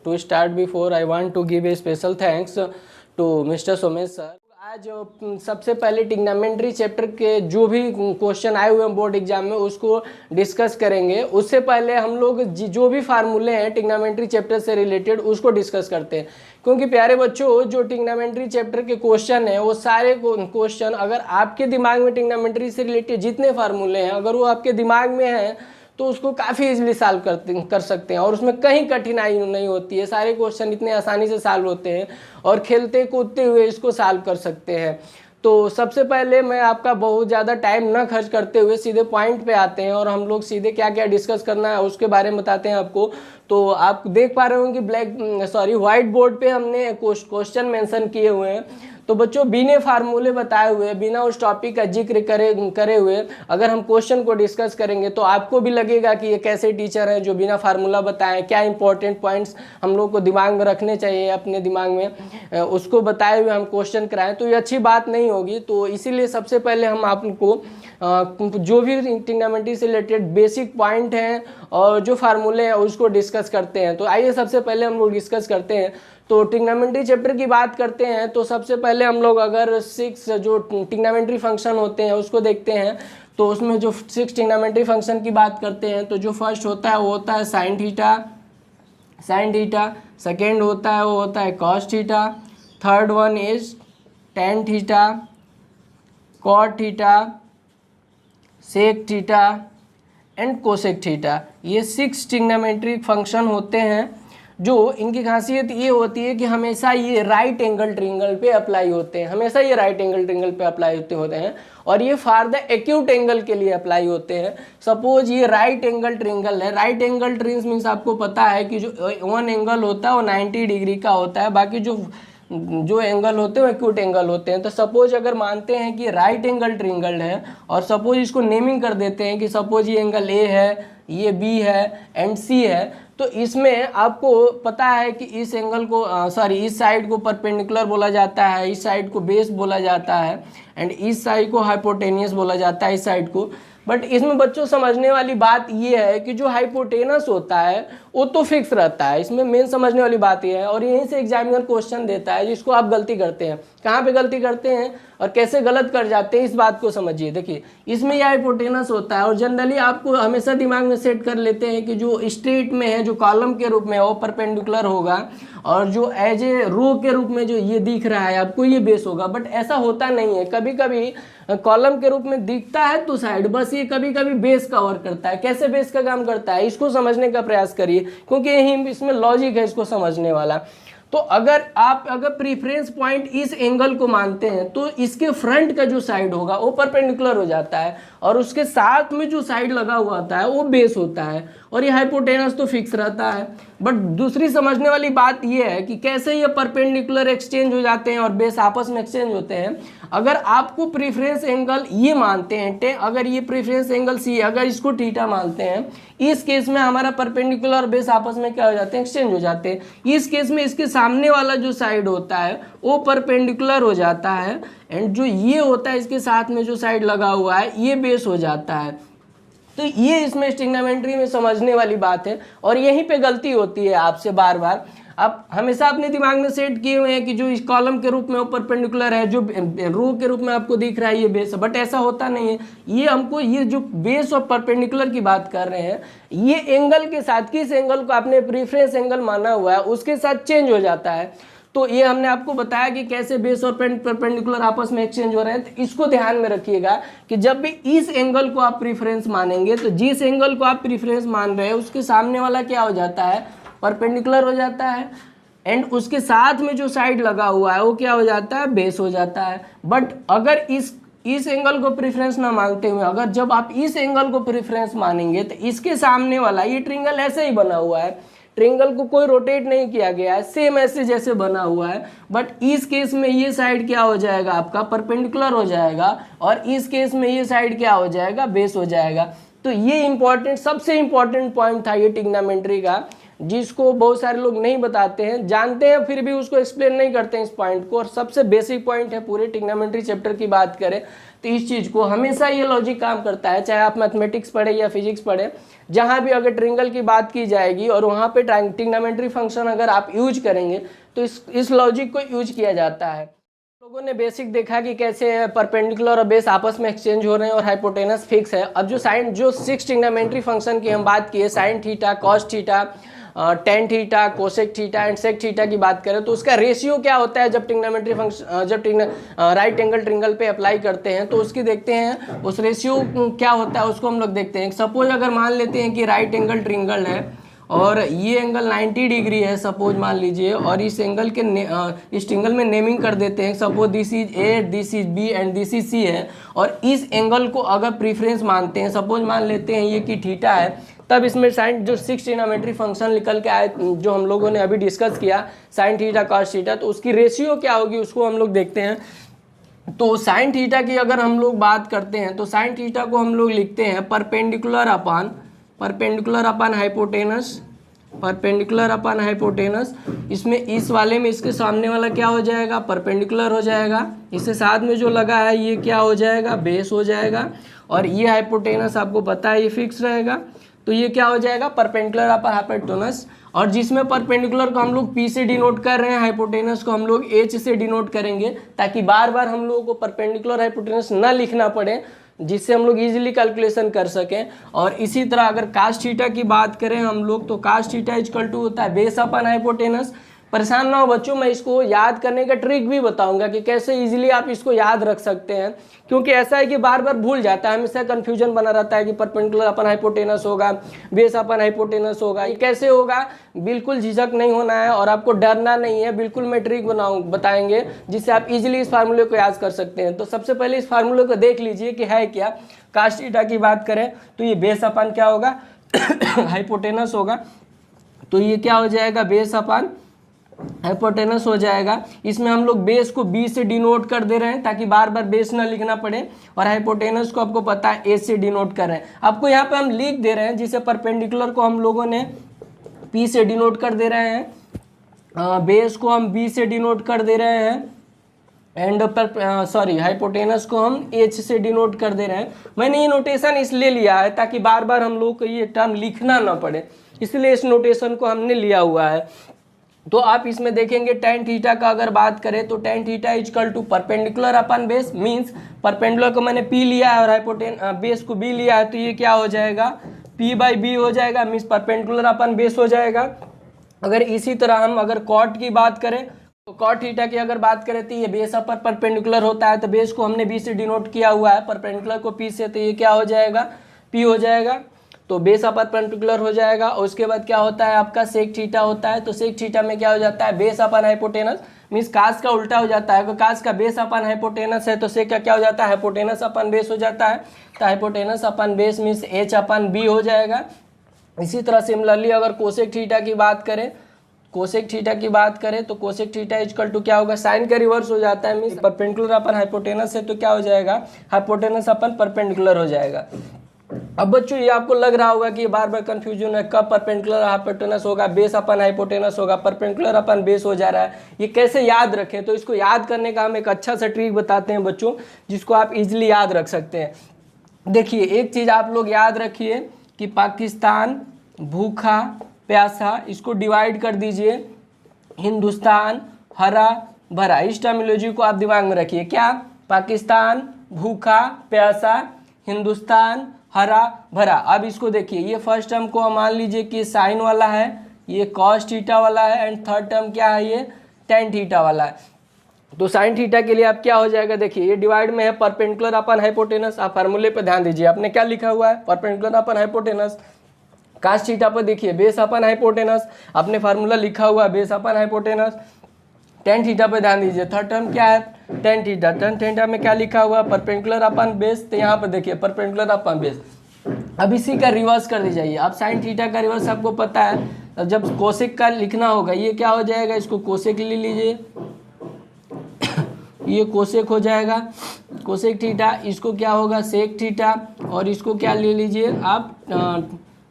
to start before I want to give a special thanks to Mr. Somesh sir. आज सबसे पहले टिग्नामेंट्री chapter के जो भी क्वेश्चन आए हुए हैं बोर्ड एग्जाम में उसको डिस्कस करेंगे। उससे पहले हम लोग जो भी फार्मूले हैं टिग्नामेंट्री चैप्टर से रिलेटेड उसको डिस्कस करते हैं, क्योंकि प्यारे बच्चों जो टिग्नामेंट्री चैप्टर के क्वेश्चन हैं वो सारे क्वेश्चन अगर आपके दिमाग में टिग्नामेंट्री से रिलेटेड जितने फार्मूले हैं अगर वो आपके दिमाग में हैं तो उसको काफ़ी इजीली सॉल्व कर सकते हैं और उसमें कहीं कठिनाई नहीं होती है। सारे क्वेश्चन इतने आसानी से सॉल्व होते हैं और खेलते कूदते हुए इसको सॉल्व कर सकते हैं। तो सबसे पहले मैं आपका बहुत ज़्यादा टाइम ना खर्च करते हुए सीधे पॉइंट पे आते हैं और हम लोग सीधे क्या क्या डिस्कस करना है उसके बारे में बताते हैं आपको। तो आप देख पा रहे होंगे व्हाइट बोर्ड पे हमने क्वेश्चन मेंशन किए हुए हैं। तो बच्चों बिना फार्मूले बताए हुए, बिना उस टॉपिक का जिक्र करे हुए अगर हम क्वेश्चन को डिस्कस करेंगे तो आपको भी लगेगा कि ये कैसे टीचर हैं जो बिना फार्मूला बताएं, क्या इंपॉर्टेंट पॉइंट्स हम लोग को दिमाग में रखने चाहिए अपने दिमाग में, उसको बताए हुए हम क्वेश्चन कराएं तो ये अच्छी बात नहीं होगी। तो इसीलिए सबसे पहले हम आपको जो भी टिग्नामेंट्री से रिलेटेड बेसिक पॉइंट हैं और जो फार्मूले हैं उसको डिस्कस करते हैं। तो आइए सबसे पहले हम लोग डिस्कस करते हैं। तो टिग्नामेंट्री चैप्टर की बात करते हैं तो सबसे पहले हम लोग अगर 6 जो टिग्नामेंट्री फंक्शन होते हैं उसको देखते हैं। तो उसमें जो 6 टिग्नामेंट्री फंक्शन की बात करते हैं तो जो फर्स्ट होता है वो होता है साइन थीटा, सेकेंड होता है वो होता है cos theta, third one is tan theta, cot theta, sec theta and cosec theta. ये 6 टिग्नामेंट्री फंक्शन होते हैं जो इनकी खासियत ये होती है कि हमेशा ये राइट एंगल ट्रिंगल पे अप्लाई होते हैं, हमेशा ये राइट एंगल ट्रिंगल पे अप्लाई होते हैं और ये फॉर द एक्यूट एंगल के लिए अप्लाई होते हैं। सपोज ये राइट एंगल ट्रिंगल है, राइट एंगल ट्रिंगल मीन्स आपको पता है कि जो वन एंगल होता है वो 90 डिग्री का होता है, बाकी जो एंगल होते हैं वो एक्यूट एंगल होते हैं। तो सपोज अगर मानते हैं कि राइट एंगल ट्रिंगल है और सपोज इसको नेमिंग कर देते हैं कि सपोज ये एंगल ए है, ये बी है एंड सी है, तो इसमें आपको पता है कि इस एंगल को इस साइड को परपेंडिकुलर बोला जाता है, इस साइड को बेस बोला जाता है एंड इस साइड को हाइपोटेनियस बोला जाता है, इस साइड को। बट इसमें बच्चों समझने वाली बात ये है कि जो हाइपोटेनस होता है वो तो फिक्स रहता है, इसमें मेन समझने वाली बात ये है और यहीं से एग्जामिनर क्वेश्चन देता है जिसको आप गलती करते हैं। कहाँ पे गलती करते हैं और कैसे गलत कर जाते हैं इस बात को समझिए। देखिए इसमें यह हाइपोटेनस होता है और जनरली आपको हमेशा दिमाग में सेट कर लेते हैं कि जो स्ट्रेट में है, जो कॉलम के रूप में वो परपेंडिकुलर होगा और जो एज ए रो के रूप में जो ये दिख रहा है आपको ये बेस होगा। बट ऐसा होता नहीं है, कभी कभी कॉलम के रूप में दिखता है तो साइड, बस ये कभी कभी बेस कवर करता है। कैसे बेस का काम करता है इसको समझने का प्रयास करिए, क्योंकि यही इसमें लॉजिक है इसको समझने वाला। तो अगर प्रीफरेंस पॉइंट इस एंगल को मानते हैं तो इसके फ्रंट का जो साइड होगा वो परपेंडिकुलर हो जाता है और उसके साथ में जो साइड लगा हुआ होता है वो बेस होता है और ये हाइपोटेनस तो फिक्स रहता है। बट दूसरी समझने वाली बात ये है कि कैसे ये परपेंडिकुलर एक्सचेंज हो जाते हैं और बेस आपस में एक्सचेंज होते हैं। अगर आपको प्रीफरेंस एंगल ये मानते हैं अगर ये प्रीफरेंस एंगल सी, अगर इसको थीटा मानते हैं, इस केस में हमारा परपेंडिकुलर और बेस आपस में क्या हो जाते हैं, एक्सचेंज हो जाते हैं। इस केस में इसके सामने वाला जो साइड होता है वो परपेंडिकुलर हो जाता है एंड जो ये होता है इसके साथ में जो साइड लगा हुआ है ये बेस हो जाता है। तो ये इसमें टिग्नामेंट्री में समझने वाली बात है और यहीं पे गलती होती है आपसे बार बार। आप हमेशा अपने दिमाग में सेट किए हुए हैं कि जो इस कॉलम के रूप में वो परपेंडिकुलर है, जो रो के रूप में आपको दिख रहा है ये बेस है, बट ऐसा होता नहीं है। ये हमको ये जो बेस और परपेंडिकुलर की बात कर रहे हैं ये एंगल के साथ, किस एंगल को आपने प्रीफरेंस एंगल माना हुआ है उसके साथ चेंज हो जाता है। तो ये हमने आपको बताया कि कैसे बेस और परपेंडिकुलर आपस में एक्सचेंज हो रहे हैं। तो इसको ध्यान में रखिएगा कि जब भी इस एंगल को आप प्रीफरेंस मानेंगे तो जिस एंगल को आप प्रीफरेंस मान रहे हैं उसके सामने वाला क्या हो जाता है, परपेंडिकुलर हो जाता है एंड उसके साथ में जो साइड लगा हुआ है वो क्या हो जाता है, बेस हो जाता है। बट अगर इस एंगल को प्रेफरेंस ना मानते हुए अगर जब आप इस एंगल को प्रेफरेंस मानेंगे तो इसके सामने वाला ये ट्रिंगल ऐसे ही बना हुआ है, ट्रिंगल को कोई रोटेट नहीं किया गया है, सेम ऐसे जैसे बना हुआ है। बट इस केस में ये साइड क्या हो जाएगा, आपका परपेंडिकुलर हो जाएगा और इस केस में ये साइड क्या हो जाएगा, बेस हो जाएगा। तो ये इंपॉर्टेंट, सबसे इंपॉर्टेंट पॉइंट था ये टिग्नामेंट्री का, जिसको बहुत सारे लोग नहीं बताते हैं, जानते हैं फिर भी उसको एक्सप्लेन नहीं करते हैं इस पॉइंट को। और सबसे बेसिक पॉइंट है पूरे टिग्नामेंट्री चैप्टर की बात करें तो इस चीज़ को हमेशा ये लॉजिक काम करता है, चाहे आप मैथमेटिक्स पढ़े या फिजिक्स पढ़े, जहाँ भी अगर ट्रिंगल की बात की जाएगी और वहाँ पे ट्रिग्नोमेट्री फंक्शन अगर आप यूज करेंगे तो इस लॉजिक को यूज किया जाता है। लोगों ने बेसिक देखा कि कैसे परपेंडिकुलर और बेस आपस में एक्सचेंज हो रहे हैं और हाइपोटेनस फिक्स है। अब जो 6 ट्रिग्नोमेट्री फंक्शन की हम बात किए, sin theta, cos theta, tan theta, cosec theta and sec theta की बात करें तो उसका रेशियो क्या होता है जब trigonometry function right angle triangle पे अप्लाई करते हैं तो उसकी देखते हैं उस रेशियो क्या होता है, उसको हम लोग देखते हैं। सपोज अगर मान लेते हैं कि राइट एंगल ट्रिंगल है और ये एंगल 90 डिग्री है सपोज मान लीजिए, और इस एंगल के इस ट्रिंगल में नेमिंग कर देते हैं, suppose this is a, this is b and this is c है, और इस एंगल को अगर प्रीफरेंस मानते हैं, सपोज मान लेते हैं ये कि थीटा है, तब इसमें साइन जो 6 ट्रिग्नोमेट्री फंक्शन निकल के आए जो हम लोगों ने अभी डिस्कस किया, साइन थीटा कॉस थीटा, तो उसकी रेशियो क्या होगी उसको हम लोग देखते हैं। तो साइन थीटा की अगर हम लोग बात करते हैं तो साइन थीटा को हम लोग लिखते हैं perpendicular upon hypotenuse, perpendicular upon hypotenuse. इसमें इस वाले में इसके सामने वाला क्या हो जाएगा, परपेंडिकुलर हो जाएगा, इसके साथ में जो लगा है ये क्या हो जाएगा, बेस हो जाएगा, और ये हाइपोटेनस आपको पता है ये फिक्स रहेगा, तो ये क्या हो जाएगा, परपेंडिकुलर अपन हाइपोटेनस। और जिसमें परपेंडिकुलर को हम लोग P से डिनोट कर रहे हैं, हाइपोटेनस को हम लोग H से डिनोट करेंगे, ताकि बार बार हम लोगों को परपेंडिकुलर हाइपोटेनस ना लिखना पड़े, जिससे हम लोग इजीली कैलकुलेशन कर सकें। और इसी तरह अगर कास थीटा की बात करें हम लोग तो कास थीटा इक्वल टू होता है बेस अपन हाइपोटेनस। परेशान ना हो बच्चों, मैं इसको याद करने का ट्रिक भी बताऊंगा कि कैसे इजीली आप इसको याद रख सकते हैं, क्योंकि ऐसा है कि बार बार भूल जाता है, हमेशा कंफ्यूजन बना रहता है कि परपेंडिकुलर अपन हाइपोटेनस होगा, बेस अपन हाइपोटेनस होगा, ये कैसे होगा। बिल्कुल झिझक नहीं होना है और आपको डरना नहीं है, बिल्कुल मैं ट्रिक बताएंगे जिससे आप इजीली इस फार्मूले को याद कर सकते हैं। तो सबसे पहले इस फार्मूले को देख लीजिए कि है क्या। कास थीटा की बात करें तो ये बेस अपन क्या होगा हाइपोटेनस होगा, तो ये क्या हो जाएगा, बेस अपन हाइपोटेनस हो जाएगा। इसमें हम लोग बेस को बी से डिनोट कर दे रहे हैं ताकि बार बार बेस ना लिखना पड़े, और हाइपोटेनस को आपको पता है ए से डिनोट कर रहे हैं। आपको यहाँ पे हम लिख दे रहे हैं, जिसे परपेंडिकुलर को हम लोगों ने पी से डिनोट कर दे रहे हैं, बेस को हम बी से डिनोट कर दे रहे हैं, एंड हाइपोटेनस को हम एच से डिनोट कर दे रहे हैं। मैंने ये नोटेशन इसलिए लिया है ताकि बार बार हम लोग को ये टर्म लिखना ना पड़े, इसलिए इस नोटेशन को हमने लिया हुआ है। तो आप इसमें देखेंगे टेन थीटा का अगर बात करें तो tan theta equal to perpendicular upon base, means perpendicular को मैंने पी लिया है और बेस को बी लिया है, तो ये क्या हो जाएगा, पी बाई बी हो जाएगा, मींस परपेंडिकुलर अपन बेस हो जाएगा। अगर इसी तरह हम अगर कॉट की बात करें तो कॉट थीटा की अगर बात करें तो ये बेस अपन परपेंडिकुलर होता है, तो बेस को हमने बी से डिनोट किया हुआ है, परपेंडिकुलर को पी से, तो ये क्या हो जाएगा, पी हो जाएगा, तो बेस अपन परपेंडिकुलर हो जाएगा। और उसके बाद क्या होता है आपका सेक थीटा होता है, तो सेक थीटा में क्या हो जाता है, बेस अपन हाइपोटेनस, मींस कास का उल्टा हो जाता है, कास का बेस अपन हाइपोटेनस है तो सेक का क्या हो जाता है, हाइपोटेनस अपन बेस हो जाता है, तो hypotenuse upon base means h upon b हो जाएगा। इसी तरह सिमिलरली अगर कोसेक थीटा की बात करें, कोसेक थीटा की बात करें तो कोसेक थीटा इक्वल टू क्या होगा, साइन का रिवर्स हो जाता है, मींस परपेंडिकुलर अपन हाइपोटेनस है तो क्या हो जाएगा, हाइपोटेनस अपन परपेंडिकुलर हो जाएगा। अब बच्चों ये आपको लग रहा होगा कि बार बार कंफ्यूजन है, कब परपेंडिकुलर हाइपोटेनस होगा, बेस अपन हाइपोटेनस होगा, परपेंडिकुलर अपन बेस हो जा रहा है, ये कैसे याद रखें। तो इसको याद करने का हम एक अच्छा सा ट्रिक बताते हैं बच्चों, जिसको आप इजीली याद रख सकते हैं। देखिए एक चीज़ आप लोग याद रखिए कि पाकिस्तान भूखा प्यासा, इसको डिवाइड कर दीजिए हिंदुस्तान हरा भरा, इस टर्मिनोलॉजी को आप दिमाग में रखिए। क्या, पाकिस्तान भूखा प्यासा, हिंदुस्तान हरा भरा। अब इसको देखिए, ये फर्स्ट टर्म को मान लीजिए कि साइन वाला है, ये कॉस थीटा वाला है, एंड थर्ड टर्म क्या है, ये टेन थीटा वाला है। तो साइन थीटा के लिए आप क्या हो जाएगा, देखिए ये डिवाइड में है परपेंडिकुलर अपन हाइपोटेनस, आप फार्मूले पे ध्यान दीजिए, आपने क्या लिखा हुआ है, perpendicular upon hypotenuse. Cos theta पर देखिए बेस अपन हाइपोटेनस, आपने फार्मूला लिखा हुआ है बेस अपन हाइपोटेनस। टेन थीटा पे ध्यान दीजिए, थर्ड टर्म क्या है, टेन थीटा, टेन थीटा में क्या लिखा हुआ है, परपेंडिकुलर अपन बेस, तो यहाँ पर देखिए परपेंडिकुलर अपन बेस। अब इसी का रिवर्स कर दीजिए, अब साइन थीटा का रिवर्स आपको पता है, जब कोसेक का लिखना होगा ये क्या हो जाएगा, इसको कोसेक ले लीजिए, ये कोसेक हो जाएगा, कोसेक थीटा, इसको क्या होगा सेक थीटा, और इसको क्या ले लीजिए आप,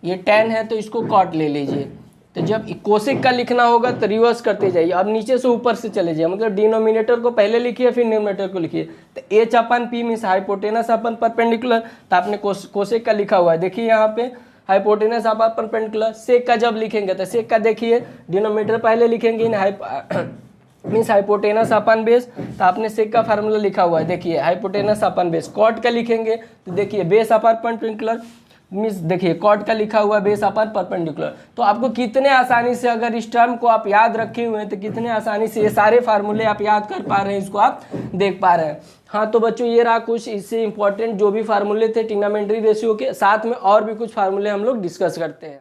ये टेन है तो इसको कॉट ले लीजिए, तो जब कोसेक का लिखना होगा तो रिवर्स करते जाइए, अब नीचे से ऊपर से चले जाइए, मतलब डिनोमिनेटर को पहले लिखिए फिर न्यूमरेटर को लिखिए। तो एच अपन पी मीन्स हाइपोटेनस अपन परपेंडिकुलर, तो आपने कोसेक का लिखा हुआ है, देखिए यहाँ पे हाइपोटेनस अपन परपेंडिकुलर। सेक का जब लिखेंगे तो सेक का देखिए डिनोमिनेटर पहले लिखेंगे मीन्स हाइपोटेनस अपन बेस, तो आपने सेक का फार्मूला लिखा हुआ है, देखिए हाइपोटेनस अपन बेस। कॉट का लिखेंगे तो देखिए बेस अपन परपेंडिकुलर मीन्स देखिए कॉट का लिखा हुआ बेस अपन परपेंडिकुलर। तो आपको कितने आसानी से अगर इस टर्म को आप याद रखे हुए हैं तो कितने आसानी से ये सारे फार्मूले आप याद कर पा रहे हैं, इसको आप देख पा रहे हैं। हाँ तो बच्चों ये रहा कुछ इससे इंपॉर्टेंट जो भी फार्मूले थे ट्रिग्नोमेट्री रेशियो के, साथ में और भी कुछ फार्मूले हम लोग डिस्कस करते हैं,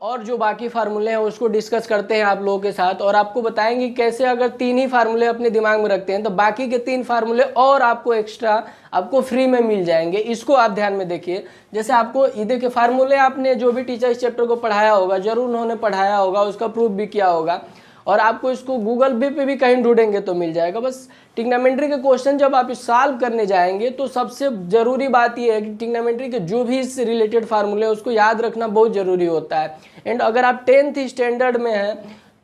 और जो बाकी फार्मूले हैं उसको डिस्कस करते हैं आप लोगों के साथ, और आपको बताएंगे कैसे अगर 3 ही फार्मूले अपने दिमाग में रखते हैं तो बाकी के 3 फार्मूले और आपको एक्स्ट्रा आपको फ्री में मिल जाएंगे। इसको आप ध्यान में देखिए, जैसे आपको ये देखिए फार्मूले आपने जो भी टीचर इस चैप्टर को पढ़ाया होगा जरूर उन्होंने पढ़ाया होगा, उसका प्रूफ भी किया होगा, और आपको इसको गूगल पे भी कहीं ढूंढेंगे तो मिल जाएगा। बस ट्रिग्नोमेट्री के क्वेश्चन जब आप सॉल्व करने जाएंगे तो सबसे ज़रूरी बात यह है कि ट्रिग्नोमेट्री के जो भी इससे रिलेटेड फार्मूले हैं उसको याद रखना बहुत ज़रूरी होता है। एंड अगर आप 10th स्टैंडर्ड में हैं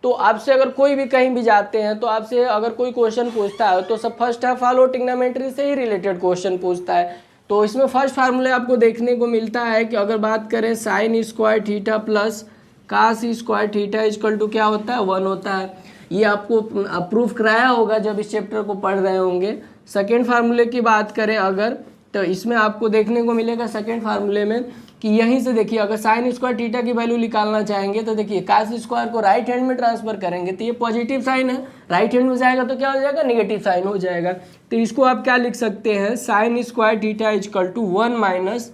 तो आपसे अगर कोई भी कहीं भी जाते हैं तो आपसे अगर कोई क्वेश्चन पूछता है तो सब फर्स्ट ऑफ ऑल वो ट्रिग्नोमेट्री से ही रिलेटेड क्वेश्चन पूछता है। तो इसमें फर्स्ट फार्मूले आपको देखने को मिलता है कि अगर बात करें sin square theta plus cos square theta equal to क्या होता है 1 होता है। ये आपको प्रूफ कराया होगा जब इस चैप्टर को पढ़ रहे होंगे। सेकेंड फार्मूले की बात करें अगर तो इसमें आपको देखने को मिलेगा सेकेंड फार्मूले में कि यहीं से देखिए अगर साइन स्क्वायर थीटा की वैल्यू निकालना चाहेंगे तो देखिए कास स्क्वायर को राइट हैंड में ट्रांसफर करेंगे तो ये पॉजिटिव साइन है, राइट हैंड में जाएगा तो क्या हो जाएगा नेगेटिव साइन हो जाएगा। तो इसको आप क्या लिख सकते हैं sin square theta equal to 1 minus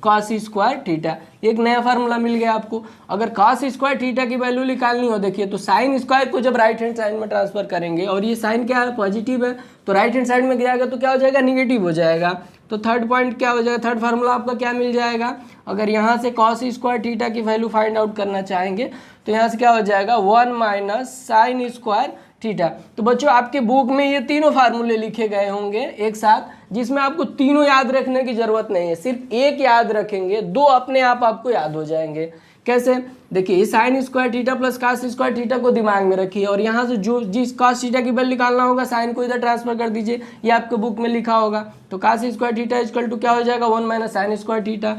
cos square theta. एक नया फार्मूला मिल गया आपको। अगर कॉस स्क्वायर थीटा की वैल्यू निकालनी हो देखिए तो साइन स्क्वायर को जब राइट हैंड साइड में ट्रांसफर करेंगे और ये साइन क्या है पॉजिटिव है तो राइट हैंड साइड में जाएगा तो क्या हो जाएगा निगेटिव हो जाएगा। तो थर्ड पॉइंट क्या हो जाएगा, थर्ड फार्मूला आपका क्या मिल जाएगा, अगर यहाँ से कॉस स्क्वायर थीटा की वैल्यू फाइंड आउट करना चाहेंगे तो यहाँ से क्या हो जाएगा 1 माइनस साइन स्क्वायर थीटा। तो बच्चों आपके बुक में ये तीनों फार्मूले लिखे गए होंगे एक साथ, जिसमें आपको तीनों याद रखने की जरूरत नहीं है, सिर्फ एक याद रखेंगे, 2 अपने आप आपको याद हो जाएंगे। कैसे, देखिए sin square theta plus cos square theta को दिमाग में रखिए और यहाँ से जो जिस कास थीटा की वैल्यू निकालना होगा साइन को इधर ट्रांसफर कर दीजिए, ये आपके बुक में लिखा होगा। तो cos square theta equal to क्या हो जाएगा 1 माइनस साइन स्क्वायर थीटा।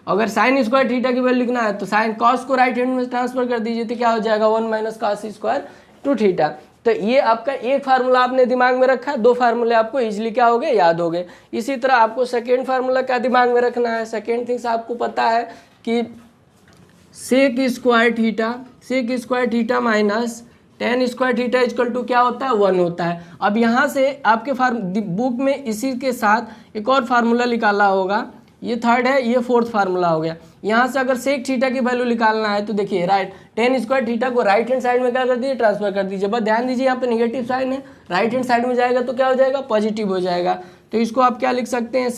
अगर साइन स्क्वायर थीटा की वैल्यू लिखना है तो साइन कॉस को राइट हैंड में ट्रांसफर कर दीजिए तो क्या हो जाएगा 1 minus cos square to theta. तो ये आपका एक फार्मूला आपने दिमाग में रखा, 2 फार्मूले आपको इजीली क्या हो गए याद हो गए। इसी तरह आपको सेकेंड फार्मूला क्या दिमाग में रखना है, सेकेंड थिंग्स आपको पता है कि sec square theta minus tan square theta equal to क्या होता है 1 होता है। अब यहाँ से आपके बुक में इसी के साथ एक और फार्मूला निकाला होगा, ये थर्ड है, ये फोर्थ फार्मूला हो गया। यहाँ से अगर सेक थीटा की वैल्यू निकालना है तो देखिए राइट टेन स्क्वायर थीटा को राइट हैंड साइड में क्या कर दीजिए ट्रांसफर कर दीजिए। बस ध्यान दीजिए यहाँ पे नेगेटिव साइन है, राइट हैंड साइड में जाएगा तो क्या हो जाएगा पॉजिटिव हो जाएगा। तो इसको आप क्या लिख सकते हैं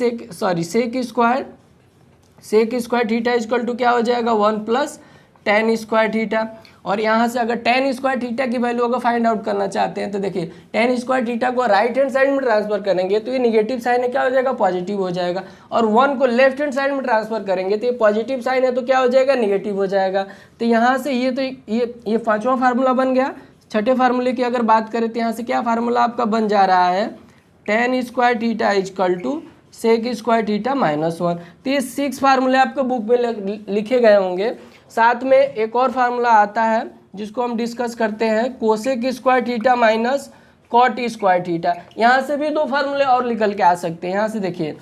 sec square theta equal to क्या हो जाएगा 1 प्लस टेन स्क्वायर थीटा। और यहाँ से अगर टेन स्क्वायर थीटा की वैल्यू अगर फाइंड आउट करना चाहते हैं तो देखिए टेन स्क्वायर थीटा को राइट हैंड साइड में ट्रांसफर करेंगे तो ये निगेटिव साइन है क्या हो जाएगा पॉजिटिव हो जाएगा, और 1 को लेफ्ट हैंड साइड में ट्रांसफर करेंगे तो ये पॉजिटिव साइन है तो क्या हो जाएगा निगेटिव हो जाएगा। तो यहाँ से ये 5वां फार्मूला बन गया। छठे फार्मूले की अगर बात करें तो यहाँ से क्या फार्मूला आपका बन जा रहा है tan square theta equal to sec square theta minus 1। तो ये 6 फार्मूले आपके बुक में लिखे गए होंगे। साथ में एक और फार्मूला आता है जिसको हम डिस्कस करते हैं cosec square theta minus cot square theta. यहाँ से भी 2 फार्मूले और निकल के आ सकते हैं। यहाँ से देखिए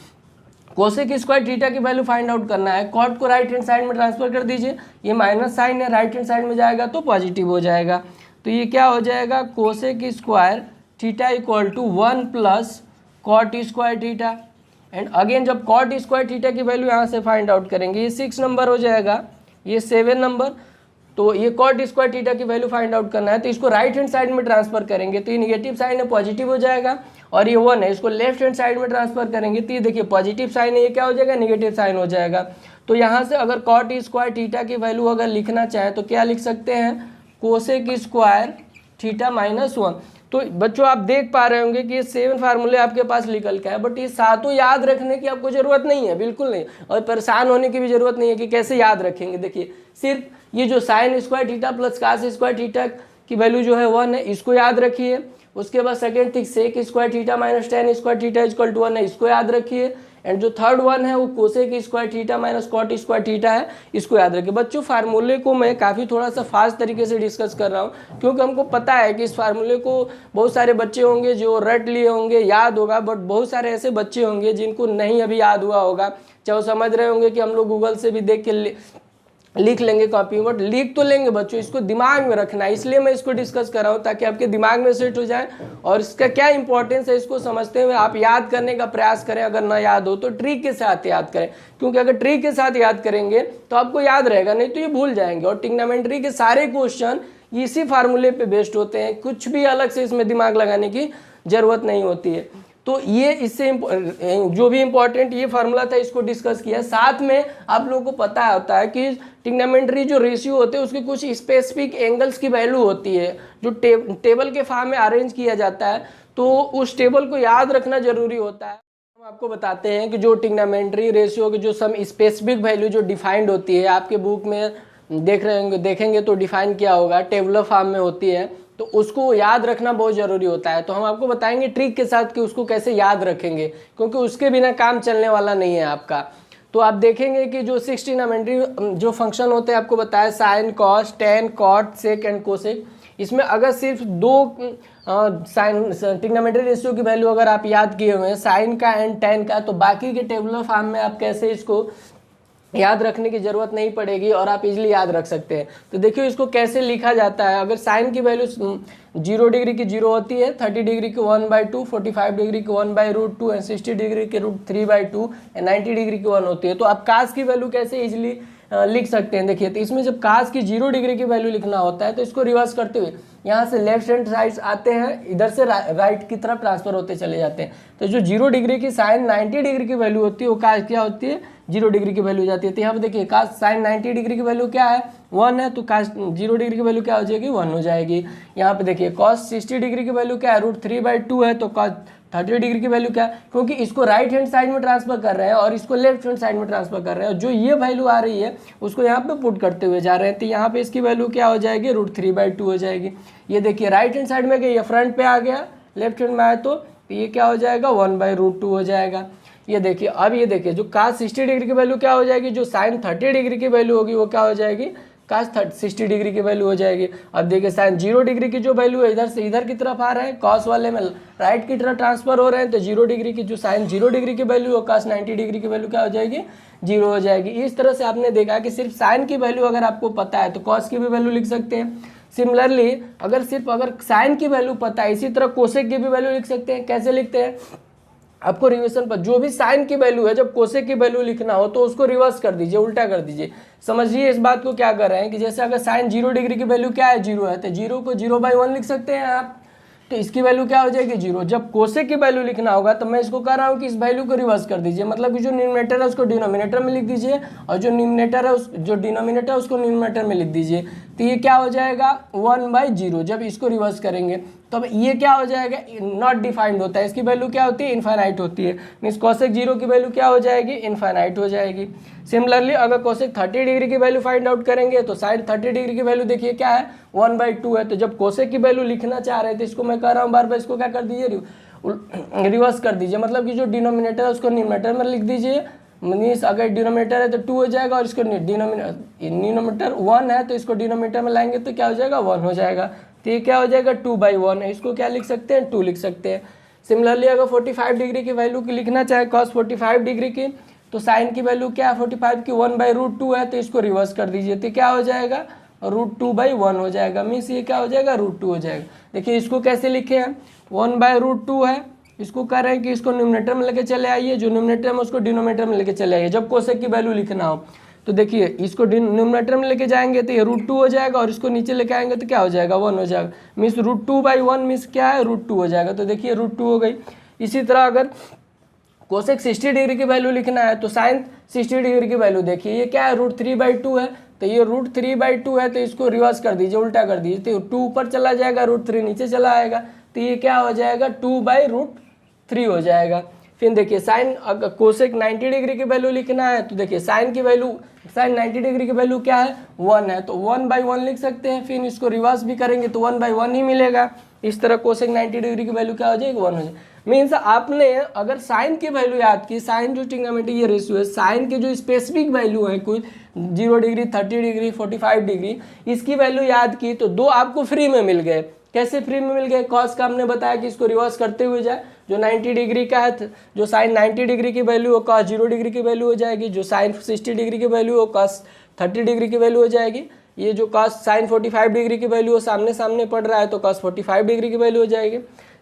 कोसेक स्क्वायर थीटा की वैल्यू फाइंड आउट करना है, कॉट को राइट हैंड साइड में ट्रांसफर कर दीजिए, ये माइनस साइन है राइट हैंड साइड में जाएगा तो पॉजिटिव हो जाएगा। तो ये क्या हो जाएगा cosec square theta equal to 1 plus cot square theta. And again जब कॉट स्क्वायर थीटा की वैल्यू यहाँ से फाइंड आउट करेंगे ये 6 नंबर हो जाएगा, ये 7 नंबर। तो ये कॉट स्क्वायर थीटा की वैल्यू फाइंड आउट करना है तो इसको राइट हैंड साइड में ट्रांसफर करेंगे तो ये निगेटिव साइन है पॉजिटिव हो जाएगा, और ये 1 है इसको लेफ्ट हैंड साइड में ट्रांसफर करेंगे तो ये देखिए पॉजिटिव साइन है ये क्या हो जाएगा नेगेटिव साइन हो जाएगा। तो यहाँ से अगर कॉट स्क्वायर थीटा की वैल्यू अगर लिखना चाहे तो क्या लिख सकते हैं कोसेक स्क्वायर थीटा माइनस 1। तो बच्चों आप देख पा रहे होंगे कि ये 7 फार्मूले आपके पास निकल के है, बट ये 7 याद रखने की आपको ज़रूरत नहीं है, बिल्कुल नहीं, और परेशान होने की भी ज़रूरत नहीं है कि कैसे याद रखेंगे। देखिए सिर्फ ये जो sine square theta plus cos square theta की वैल्यू जो है 1 है, इसको याद रखिए। उसके बाद second thing sec square theta minus tan square theta equal to 1 है, इसको याद रखिए। एंड जो थर्ड वन है वो cosec square theta minus cot square theta है, इसको याद रखिए। बच्चों फार्मूले को मैं काफ़ी थोड़ा सा फास्ट तरीके से डिस्कस कर रहा हूँ, क्योंकि हमको पता है कि इस फार्मूले को बहुत सारे बच्चे होंगे जो रट लिए होंगे, याद होगा, बट बहुत सारे ऐसे बच्चे होंगे जिनको नहीं अभी याद हुआ होगा। चाहे वो समझ रहे होंगे कि हम लोग गूगल से भी देख के लिख लेंगे कॉपी, बट लिख तो लेंगे बच्चों, इसको दिमाग में रखना है, इसलिए मैं इसको डिस्कस कर रहा हूँ ताकि आपके दिमाग में सेट हो जाए और इसका क्या इंपॉर्टेंस है इसको समझते हुए आप याद करने का प्रयास करें। अगर ना याद हो तो ट्रिक के साथ याद करें, क्योंकि अगर ट्रिक के साथ याद करेंगे तो आपको याद रहेगा, नहीं तो ये भूल जाएंगे। और ट्रिग्नोमेट्री के सारे क्वेश्चन इसी फार्मूले पे बेस्ड होते हैं, कुछ भी अलग से इसमें दिमाग लगाने की जरूरत नहीं होती है। तो ये इससे जो भी इम्पोर्टेंट ये फार्मूला था इसको डिस्कस किया। साथ में आप लोगों को पता होता है कि ट्रिग्नोमेट्री जो रेशियो होते हैं उसके कुछ स्पेसिफिक एंगल्स की वैल्यू होती है जो टेबल के फॉर्म में अरेंज किया जाता है, तो उस टेबल को याद रखना जरूरी होता है। हम आपको बताते हैं कि जो ट्रिग्नोमेट्री रेशियो की जो सम स्पेसिफिक वैल्यू जो डिफाइंड होती है, आपके बुक में देखेंगे तो डिफाइन क्या होगा, टेबुलर फॉर्म में होती है, तो उसको याद रखना बहुत ज़रूरी होता है। तो हम आपको बताएंगे ट्रिक के साथ कि उसको कैसे याद रखेंगे, क्योंकि उसके बिना काम चलने वाला नहीं है आपका। तो आप देखेंगे कि जो 6 ट्रिग्नोमेट्री जो फंक्शन होते हैं आपको बताया, sine, cos, tan, cot, sec and cosec, इसमें अगर सिर्फ दो साइन ट्रिग्नोमेट्री रेशियो की वैल्यू अगर आप याद किए हुए हैं, साइन का एंड टेन का, तो बाकी के टेबुलर फॉर्म में आप कैसे इसको याद रखने की जरूरत नहीं पड़ेगी और आप इजीली याद रख सकते हैं। तो देखिए इसको कैसे लिखा जाता है। अगर साइन की वैल्यू 0 डिग्री की 0 होती है, 30 डिग्री की 1/2, 45 डिग्री की 1/√2 एंड 60 डिग्री की √3/2 एंड 90 डिग्री की 1 होती है। तो आप कास की वैल्यू कैसे इजीली लिख सकते हैं। देखिए तो इसमें जब कास की 0 डिग्री की वैल्यू लिखना होता है तो इसको रिवर्स करते हुए यहाँ से लेफ्ट हैंड साइड आते हैं, इधर से राइट की तरफ ट्रांसफर होते चले जाते हैं। तो जो 0 डिग्री की साइन 90 डिग्री की वैल्यू होती है वो कास क्या होती है, 0 डिग्री की वैल्यू जाती है। तो यहाँ पे देखिए कास साइन 90 डिग्री की वैल्यू क्या है, 1 है, तो कास 0 डिग्री की वैल्यू क्या हो जाएगी, 1 हो जाएगी। यहाँ पे देखिए कॉस 60 डिग्री की वैल्यू क्या है, √3/2 है, तो कॉस 30 डिग्री की वैल्यू क्या है, क्योंकि इसको राइट हैंड साइड में ट्रांसफर कर रहे हैं और इसको लेफ्ट हैंड साइड में ट्रांसफर कर रहे हैं, और जो ये वैल्यू आ रही है उसको यहाँ पे पुट करते हुए जा रहे हैं। तो यहाँ पे इसकी वैल्यू क्या हो जाएगी, √3/2 हो जाएगी। ये देखिए राइट हैंड साइड में गई, ये फ्रंट पे आ गया, लेफ्ट हैंड में आया तो ये क्या हो जाएगा, 1/√2 हो जाएगा। ये देखिए अब ये देखिए जो कास 60 डिग्री की वैल्यू क्या हो जाएगी, जो साइन 30 डिग्री की वैल्यू होगी वो क्या हो जाएगी, कास 60 डिग्री की वैल्यू हो जाएगी। अब देखिए साइन 0 डिग्री की जो वैल्यू है इधर से इधर की तरफ आ रहा है, कॉस वाले में राइट की तरफ ट्रांसफर हो रहे हैं, तो 0 डिग्री की जो साइन 0 डिग्री की वैल्यू है कास 90 डिग्री की वैल्यू क्या हो जाएगी, 0 हो जाएगी। इस तरह से आपने देखा कि सिर्फ साइन की वैल्यू अगर आपको पता है तो कॉस की भी वैल्यू लिख सकते हैं। सिमिलरली अगर साइन की वैल्यू पता है, इसी तरह कोसेक की भी वैल्यू लिख सकते हैं। कैसे लिखते हैं, आपको रिवर्सन पर जो भी साइन की वैल्यू है जब कोसेक की वैल्यू लिखना हो तो उसको रिवर्स कर दीजिए, उल्टा कर दीजिए। समझिए इस बात को क्या कर रहे हैं कि जैसे अगर साइन 0 डिग्री की वैल्यू क्या है, 0 है, तो 0 को 0/1 लिख सकते हैं आप, तो इसकी वैल्यू क्या हो जाएगी, 0। जब कोसेक की वैल्यू लिखना होगा तो मैं इसको कह रहा हूँ कि इस वैल्यू को रिवर्स कर दीजिए, मतलब कि जो न्यूमरेटर है उसको डिनोमिनेटर में लिख दीजिए और जो डिनोमिनेटर है उसको न्यूमरेटर में लिख दीजिए। तो ये क्या हो जाएगा, 1/0। जब इसको रिवर्स करेंगे तो अब ये क्या हो जाएगा, नॉट डिफाइंड होता है, इसकी वैल्यू क्या होती है, इनफाइनाइट होती है। मीन्स कोसेक 0 की वैल्यू क्या हो जाएगी, इनफाइनाइट हो जाएगी। सिमिलरली अगर कोसेक 30 डिग्री की वैल्यू फाइंड आउट करेंगे तो साइन 30 डिग्री की वैल्यू देखिए क्या है, 1/2 है। तो जब कोसेक की वैल्यू लिखना चाह रहे थे, इसको मैं कह रहा हूँ बार बार इसको क्या कर दीजिए, रिवर्स कर दीजिए, मतलब कि जो डिनोमिनेटर है उसको न्यूमरेटर में लिख दीजिए। मीन्स अगर डिनोमिनेटर है तो 2 हो जाएगा और इसको डिनोमिनेटर 1 है तो इसको डिनोमिनेटर में लाएंगे तो क्या हो जाएगा, 1 हो जाएगा। तो ये क्या हो जाएगा, 2/1 है, इसको क्या लिख सकते हैं, 2 लिख सकते हैं। सिमिलरली अगर 45 डिग्री की वैल्यू की लिखना चाहे कॉस 45 डिग्री की, तो साइन की वैल्यू क्या है 45 की, 1/√2 है, तो इसको रिवर्स कर दीजिए तो क्या हो जाएगा, √2/1 हो जाएगा। मीन्स ये क्या हो जाएगा, √2 हो जाएगा। देखिए इसको कैसे लिखे हैं, 1/√2 है, इसको कह रहे हैं कि इसको न्यूमरेटर में लेके चले आइए, जो न्यूमरेटर में उसको डिनोमिनेटर में लेके चले आइए जब कोसेक की वैल्यू लिखना हो। तो देखिए इसको न्यूमरेटर में लेके जाएंगे तो ये √2 हो जाएगा और इसको नीचे लेके आएंगे तो क्या हो जाएगा, 1 हो जाएगा। मीन्स √2/1 मीन्स क्या है, √2 हो जाएगा। तो देखिए √2 हो गई। इसी तरह अगर कोसेक 60 डिग्री की वैल्यू लिखना है तो साइन 60 डिग्री की वैल्यू देखिए ये क्या है, √3/2 है, तो ये √3/2 है, तो इसको रिवर्स कर दीजिए, उल्टा कर दीजिए, तो 2 ऊपर चला जाएगा, √3 नीचे चला आएगा, तो ये क्या हो जाएगा, 2/√3 हो जाएगा। फिर देखिए साइन, अगर कोसेक 90 डिग्री की वैल्यू लिखना है तो देखिए साइन की वैल्यू, साइन 90 डिग्री की वैल्यू क्या है 1 है, तो 1/1 लिख सकते हैं। फिर इसको रिवर्स भी करेंगे तो 1/1 ही मिलेगा। इस तरह कोसेक 90 डिग्री की वैल्यू क्या हो जाएगी 1 हो जाएगी। मीन्स आपने अगर साइन की वैल्यू याद की, साइन जो ट्रिग्नोमेट्री ये रेशियो है, साइन की जो स्पेसिफिक वैल्यू है कोई 0 डिग्री 30 डिग्री 45 डिग्री, इसकी वैल्यू याद की तो 2 आपको फ्री में मिल गए। कैसे फ्री में मिल गए? कॉस का हमने बताया कि इसको रिवर्स करते हुए जाए, जो 90 डिग्री का है, जो साइन 90 डिग्री की वैल्यू हो कॉस 0 डिग्री की वैल्यू हो जाएगी, जो साइन 60 डिग्री की वैल्यू हो कॉस 30 डिग्री की वैल्यू हो जाएगी, ये जो कॉस साइन 45 डिग्री की वैल्यू हो सामने सामने पड़ रहा है तो कॉस 45 डिग्री की वैल्यू हो जाएगी।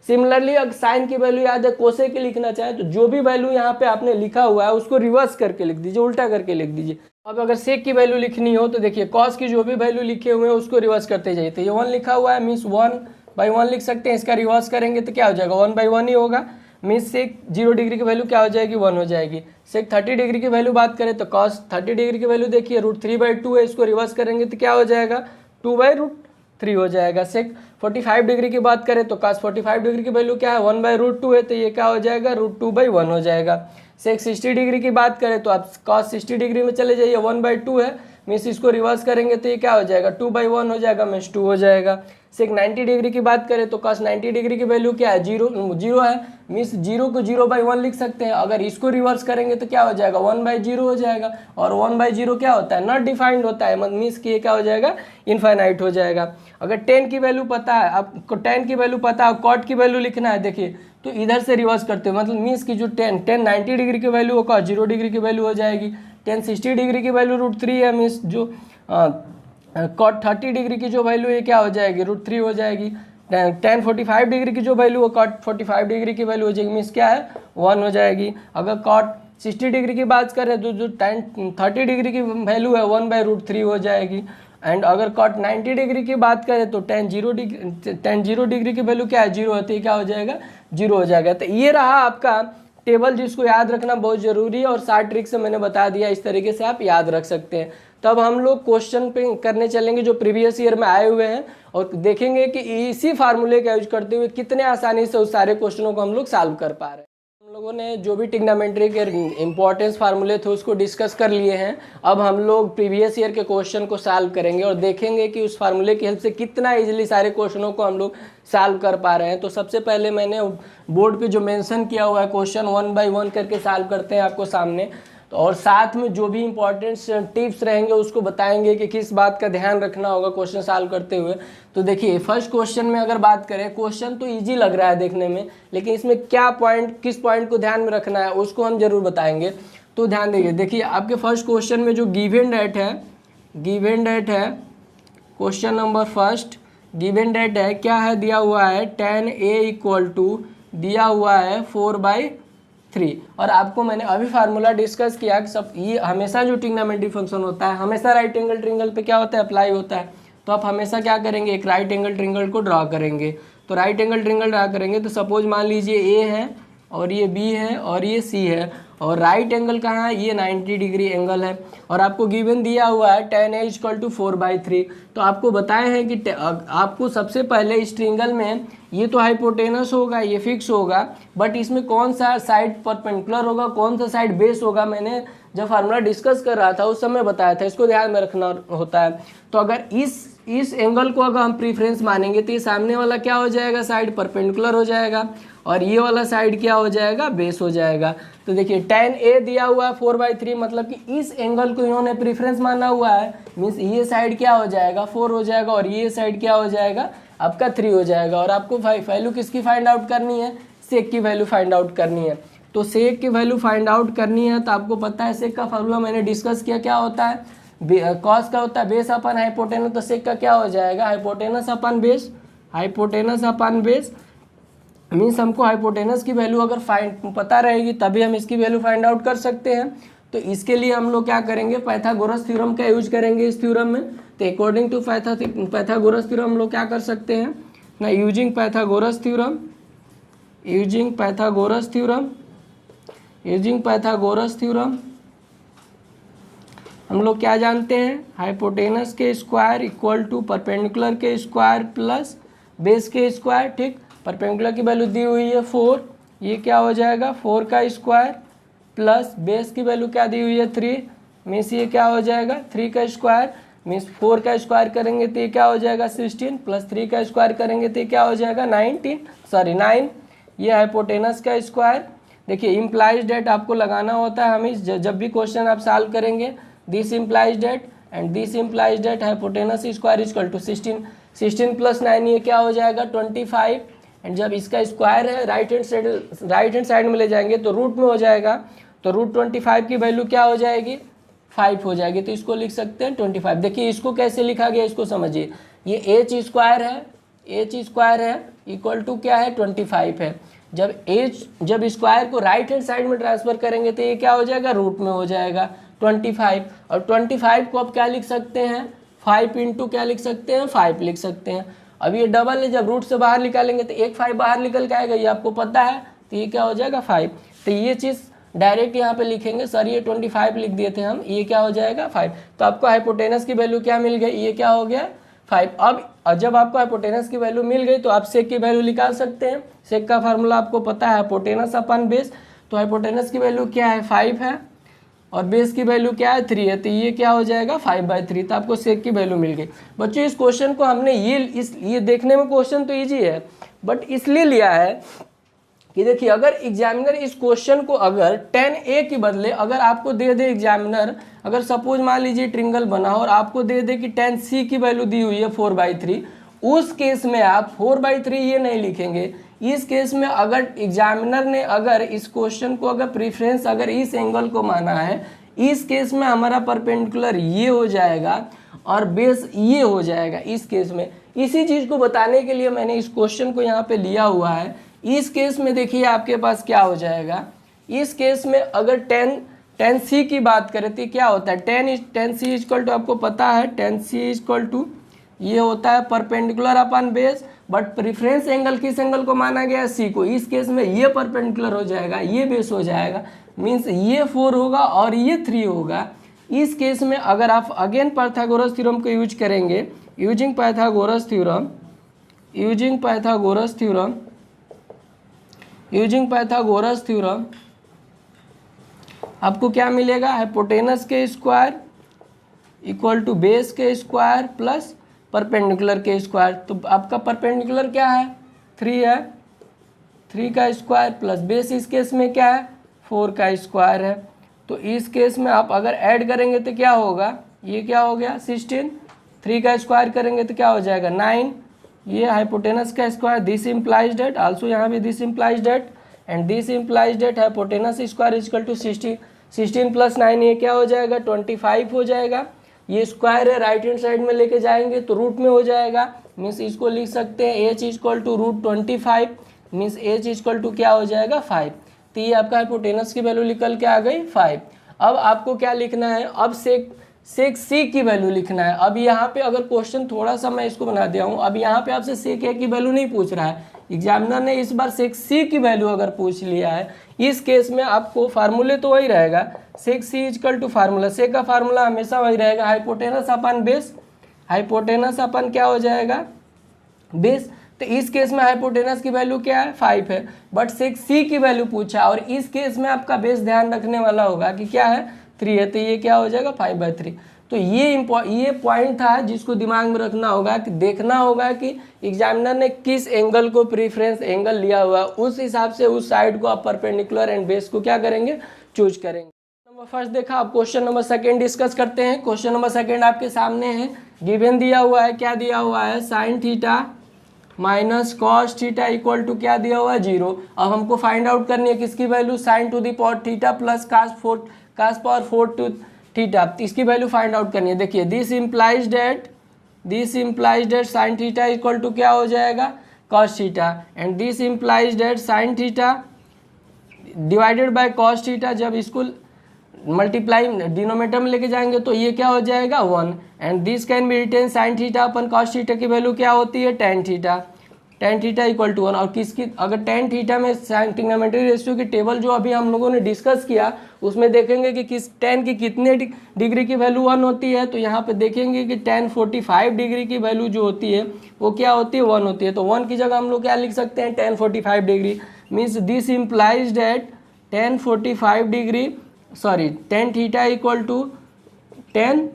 सिमिलरली अगर साइन की वैल्यू याद है कोसेक की लिखना चाहे तो जो भी वैल्यू यहाँ पे आपने लिखा हुआ है उसको रिवर्स करके लिख दीजिए, उल्टा करके लिख दीजिए। अब अगर सेक की वैल्यू लिखनी हो तो देखिए कॉस की जो भी वैल्यू लिखे हुए हैं उसको रिवर्स करते जाइए। तो ये 1 लिखा हुआ है मीन्स 1/1 लिख सकते हैं, इसका रिवर्स करेंगे तो क्या हो जाएगा 1/1 ही होगा। मीन्स सेक 0 डिग्री की वैल्यू क्या हो जाएगी 1 हो जाएगी। सेक 30 डिग्री की वैल्यू बात करें तो कॉस 30 डिग्री की वैल्यू देखिए √3/2 है, इसको रिवर्स करेंगे तो क्या हो जाएगा 2/√3 हो जाएगा। सेक 45 डिग्री की बात करें तो cos 45 डिग्री की वैल्यू क्या है 1/√2 है, तो ये क्या हो जाएगा √2/1 हो जाएगा। सेक 60 डिग्री की बात करें तो आप cos 60 डिग्री में चले जाइए 1/2 है, मीन्स इसको रिवर्स करेंगे तो ये क्या हो जाएगा 2/1 हो जाएगा, मीन्स 2 हो जाएगा। सेक 90 डिग्री की बात करें तो cos 90 डिग्री की वैल्यू क्या है 0 है, मीन्स 0 को 0/1 लिख सकते हैं। अगर इसको रिवर्स करेंगे तो क्या हो जाएगा 1/0 हो जाएगा, और 1/0 क्या होता है नॉट डिफाइंड होता है, मीन्स कि ये क्या हो जाएगा इनफाइनाइट हो जाएगा। अगर tan की वैल्यू पता है आपको, tan की वैल्यू पता है, cot की वैल्यू लिखना है देखिए तो इधर से रिवर्स करते हो, मतलब मीन्स की जो tan 90 डिग्री की वैल्यू हो cos 0 डिग्री की वैल्यू हो जाएगी। tan 60 डिग्री की वैल्यू √3 है, मीन्स जो cot 30 डिग्री की जो वैल्यू है क्या हो जाएगी √3 हो जाएगी। tan 45 डिग्री की जो वैल्यू हो cot 45 डिग्री की वैल्यू हो जाएगी, मीन्स क्या है 1 हो जाएगी। अगर cot 60 डिग्री की बात करें तो जो tan 30 डिग्री की वैल्यू है 1/√3 हो जाएगी। एंड अगर cot 90 डिग्री की बात करें तो tan 0 डिग्री की वैल्यू क्या है 0 होती है, क्या हो जाएगा 0 हो जाएगा। तो ये रहा आपका टेबल जिसको याद रखना बहुत ज़रूरी है, और 60 ट्रिक से मैंने बता दिया, इस तरीके से आप याद रख सकते हैं। तब हम लोग क्वेश्चन पे करने चलेंगे जो प्रीवियस ईयर में आए हुए हैं, और देखेंगे कि इसी फार्मूले का यूज करते हुए कितने आसानी से उस सारे क्वेश्चनों को हम लोग सॉल्व कर पा रहे हैं। हम लोगों ने जो भी ट्रिग्नोमेट्री के इंपॉर्टेंस फार्मूले थे उसको डिस्कस कर लिए हैं। अब हम लोग प्रीवियस ईयर के क्वेश्चन को सॉल्व करेंगे और देखेंगे कि उस फार्मूले की हेल्प से कितना इजीली सारे क्वेश्चनों को हम लोग सॉल्व कर पा रहे हैं। तो सबसे पहले मैंने बोर्ड पे जो मेंशन किया हुआ है क्वेश्चन 1/1 करके सॉल्व करते हैं आपको सामने, तो और साथ में जो भी इंपॉर्टेंट टिप्स रहेंगे उसको बताएंगे कि किस बात का ध्यान रखना होगा क्वेश्चन सॉल्व करते हुए। तो देखिए फर्स्ट क्वेश्चन में अगर बात करें, क्वेश्चन तो इजी लग रहा है देखने में, लेकिन इसमें क्या पॉइंट, किस पॉइंट को ध्यान में रखना है उसको हम जरूर बताएंगे। तो ध्यान देखिए, देखिए आपके फर्स्ट क्वेश्चन में जो गिवन डेट है question number first, given data है क्या है दिया हुआ है tan a = दिया हुआ है 4/3। और आपको मैंने अभी फार्मूला डिस्कस किया कि सब ये हमेशा जो ट्रिग्नोमेट्री फंक्शन होता है हमेशा राइट एंगल ट्रिंगल पे क्या होता है अप्लाई होता है। तो आप हमेशा क्या करेंगे एक राइट एंगल ट्रिंगल को ड्रा करेंगे। तो राइट एंगल ट्रिंगल ड्रा करेंगे तो सपोज मान लीजिए ए है और ये बी है और ये सी है, और राइट एंगल कहाँ है ये 90 डिग्री एंगल है, और आपको गिवन दिया हुआ है tan a = 4/3। तो आपको बताए हैं कि आपको सबसे पहले इस ट्रिंगल में ये तो हाइपोटेनस होगा, ये फिक्स होगा, बट इसमें कौन सा साइड परपेंडिकुलर होगा, कौन सा साइड बेस होगा, मैंने जब फार्मूला डिस्कस कर रहा था उस समय बताया था, इसको ध्यान में रखना होता है। तो अगर इस एंगल को अगर हम प्रीफरेंस मानेंगे तो ये सामने वाला क्या हो जाएगा साइड परपेंडिकुलर हो जाएगा, और ये वाला साइड क्या हो जाएगा बेस हो जाएगा। तो देखिए tan a दिया हुआ है 4/3, मतलब कि इस एंगल को इन्होंने प्रीफरेंस माना हुआ है, मीन्स ये साइड क्या हो जाएगा 4 हो जाएगा, और ये साइड क्या हो जाएगा आपका 3 हो जाएगा। और आपको वैल्यू किसकी फाइंड आउट करनी है, सेक की वैल्यू फाइंड आउट करनी है। तो सेक की वैल्यू फाइंड आउट करनी है तो आपको पता है सेक का फार्मूला मैंने डिस्कस किया क्या होता है, कॉस का होता है बेस अपन हाइपोटेनस, तो सेक का क्या हो जाएगा hypotenuse upon base. Hypotenuse upon base means हमको हाइपोटेनस की वैल्यू अगर पता रहेगी तभी हम इसकी वैल्यू फाइंड आउट कर सकते हैं। तो इसके लिए हम लोग क्या करेंगे पाइथागोरस थ्योरम का यूज करेंगे इस थ्योरम में। तो अकॉर्डिंग टू पाइथागोरस थ्योरम हम लोग क्या कर सकते हैं ना, यूजिंग पाइथागोरस थ्योरम हम लोग क्या जानते हैं हाइपोटेनस के स्क्वायर इक्वल टू परपेंडिकुलर के स्क्वायर प्लस बेस के स्क्वायर। ठीक, परपेंडिकुलर की वैल्यू दी हुई है 4, ये क्या हो जाएगा 4 का स्क्वायर प्लस बेस की वैल्यू क्या दी हुई है 3, मीन्स ये क्या हो जाएगा 3 का स्क्वायर, मीन्स 4 का स्क्वायर करेंगे तो ये क्या हो जाएगा 16 प्लस 3 का स्क्वायर करेंगे तो ये क्या हो जाएगा 9। ये हाइपोटेनस का स्क्वायर। देखिए इम्प्लाइज डेट आपको लगाना होता है हमें जब भी क्वेश्चन आप सॉल्व करेंगे, this implies that and this implies that hypotenuse square equal to 16 plus 9 ये क्या हो जाएगा 25, एंड जब इसका स्क्वायर है राइट हैंड साइड में ले जाएंगे तो रूट में हो जाएगा, तो रूट 25 की वैल्यू क्या हो जाएगी 5 हो जाएगी, तो इसको लिख सकते हैं 25। देखिए इसको कैसे लिखा गया इसको समझिए, ये एच स्क्वायर है इक्वल टू क्या है 25 है। जब स्क्वायर को राइट हैंड साइड में ट्रांसफर करेंगे तो ये क्या हो जाएगा रूट में हो जाएगा 25, और 25 को आप क्या लिख सकते हैं 5 इंटू क्या लिख सकते हैं 5 लिख सकते हैं। अब ये डबल है, जब रूट से बाहर निकालेंगे तो एक 5 बाहर निकल के आएगा, ये आपको पता है, तो ये क्या हो जाएगा 5। तो ये चीज़ डायरेक्ट यहाँ पे लिखेंगे, सर ये 25 लिख दिए थे हम, ये क्या हो जाएगा 5। तो आपको हाइपोटेनस की वैल्यू क्या मिल गई, ये क्या हो गया 5। अब जब आपको हाइपोटेनस की वैल्यू मिल गई तो आप सेक की वैल्यू निकाल सकते हैं। सेक का फार्मूला आपको पता है हाइपोटेनस अपन बेस, तो हाइपोटेनस की वैल्यू क्या है 5 है और बेस की वैल्यू क्या है 3 है, तो ये क्या हो जाएगा 5/3। तो आपको सेक की वैल्यू मिल गई। बच्चों इस क्वेश्चन को हमने ये देखने में क्वेश्चन तो ईजी है, बट इसलिए लिया है कि देखिए अगर एग्जामिनर इस क्वेश्चन को अगर 10A के बदले अगर आपको दे दे एग्जामिनर, अगर सपोज मान लीजिए ट्रिंगल बना हो और आपको दे दे कि 10C की वैल्यू दी हुई है 4/3, उस केस में आप 4/3 ये नहीं लिखेंगे। इस केस में अगर एग्जामिनर ने अगर इस क्वेश्चन को अगर प्रीफरेंस अगर इस एंगल को माना है, इस केस में हमारा परपेंडिकुलर ये हो जाएगा और बेस ये हो जाएगा इस केस में। इसी चीज़ को बताने के लिए मैंने इस क्वेश्चन को यहाँ पे लिया हुआ है। इस केस में देखिए आपके पास क्या हो जाएगा, इस केस में अगर 10C की बात करें तो क्या होता है 10C इक्वल टू आपको पता है 10C इक्वल टू ये होता है perpendicular upon base, but preference angle किस एंगल को माना गया है सी को। इस केस में ये परपेंडिकुलर हो जाएगा, ये बेस हो जाएगा, मीन्स ये 4 होगा और ये 3 होगा। इस केस में अगर आप अगेन पाइथागोरस थ्योरम को यूज करेंगे, यूजिंग पाइथागोरस थ्योरम आपको क्या मिलेगा, हाइपोटेनस के स्क्वायर इक्वल टू बेस के स्क्वायर प्लस परपेंडिकुलर के स्क्वायर। तो आपका परपेंडिकुलर क्या है 3 है, 3 का स्क्वायर प्लस बेस इस केस में क्या है 4 का स्क्वायर है। तो इस केस में आप अगर ऐड करेंगे तो क्या होगा, ये क्या हो गया 16, 3 का स्क्वायर करेंगे तो क्या हो जाएगा 9, ये हाइपोटेनस का square, this implies that also यहाँ भी this implies that and this implies that hypotenuse square equal to 16 plus 9 ये क्या हो जाएगा 25 हो जाएगा। ये स्क्वायर है राइट हैंड साइड में लेके जाएंगे तो रूट में हो जाएगा, मीन्स इसको लिख सकते हैं h equal to root 25, means h equal to क्या हो जाएगा 5। तो ये आपका हाइपोटेनस की वैल्यू निकल के आ गई 5। अब आपको क्या लिखना है, अब सेक सी की वैल्यू लिखना है। अब यहाँ पे अगर क्वेश्चन थोड़ा सा मैं इसको बना दिया हूँ, अब यहाँ पे आपसे सेक ए की वैल्यू नहीं पूछ रहा है, एग्जामिनर ने इस बार सेक सी की वैल्यू अगर पूछ लिया है, इस केस में आपको फार्मूले तो वही रहेगा, सेक सी इक्वल टू फार्मूला, सेक का फार्मूला हमेशा वही रहेगा हाइपोटेनस अपन बेस, हाइपोटेनस अपन क्या हो जाएगा बेस। तो इस केस में हाइपोटेनस की वैल्यू क्या है 5 है, बट सेक सी की वैल्यू पूछा और इस केस में आपका बेस ध्यान रखने वाला होगा कि क्या है 3 है, तो ये क्या हो जाएगा 5/3। तो ये पॉइंट था जिसको दिमाग में रखना होगा कि देखना होगा कि एग्जामिनर ने किस एंगल को प्रीफरेंस एंगल लिया हुआ है, उस हिसाब से उस साइड को आप परपेंडिकुलर एंड बेस को क्या करेंगे चूज करेंगे। नंबर फर्स्ट देखा, अब क्वेश्चन नंबर सेकंड डिस्कस करते हैं। क्वेश्चन नंबर सेकंड आपके सामने है, गिवन दिया हुआ है, क्या दिया हुआ है sine theta minus cos theta equal to क्या दिया हुआ है 0। अब हमको फाइंड आउट करनी है किसकी value, sine to the power theta plus cos power 4 to theta, इसकी वैल्यू फाइंड आउट करनी है। देखिए this implies that sine theta equal to क्या हो जाएगा cos theta, and this implies that sine theta divided by cos theta, जब इसको multiply denominator में लेके जाएंगे तो ये क्या हो जाएगा 1, and this can be written sine theta upon cos theta की वैल्यू क्या होती है टेन थीटा इक्वल टू 1। और किसकी अगर टेन थीटा में साइन ट्रिग्नोमेट्री रेशियो की टेबल जो अभी हम लोगों ने डिस्कस किया उसमें देखेंगे कि किस टेन की कितने डिग्री की वैल्यू 1 होती है, तो यहाँ पे देखेंगे कि टेन 45 डिग्री की वैल्यू जो होती है वो क्या होती है 1 होती है। तो 1 की जगह हम लोग क्या लिख सकते हैं tan 45 degree. Means this implies that tan 45 degree tan theta equal to tan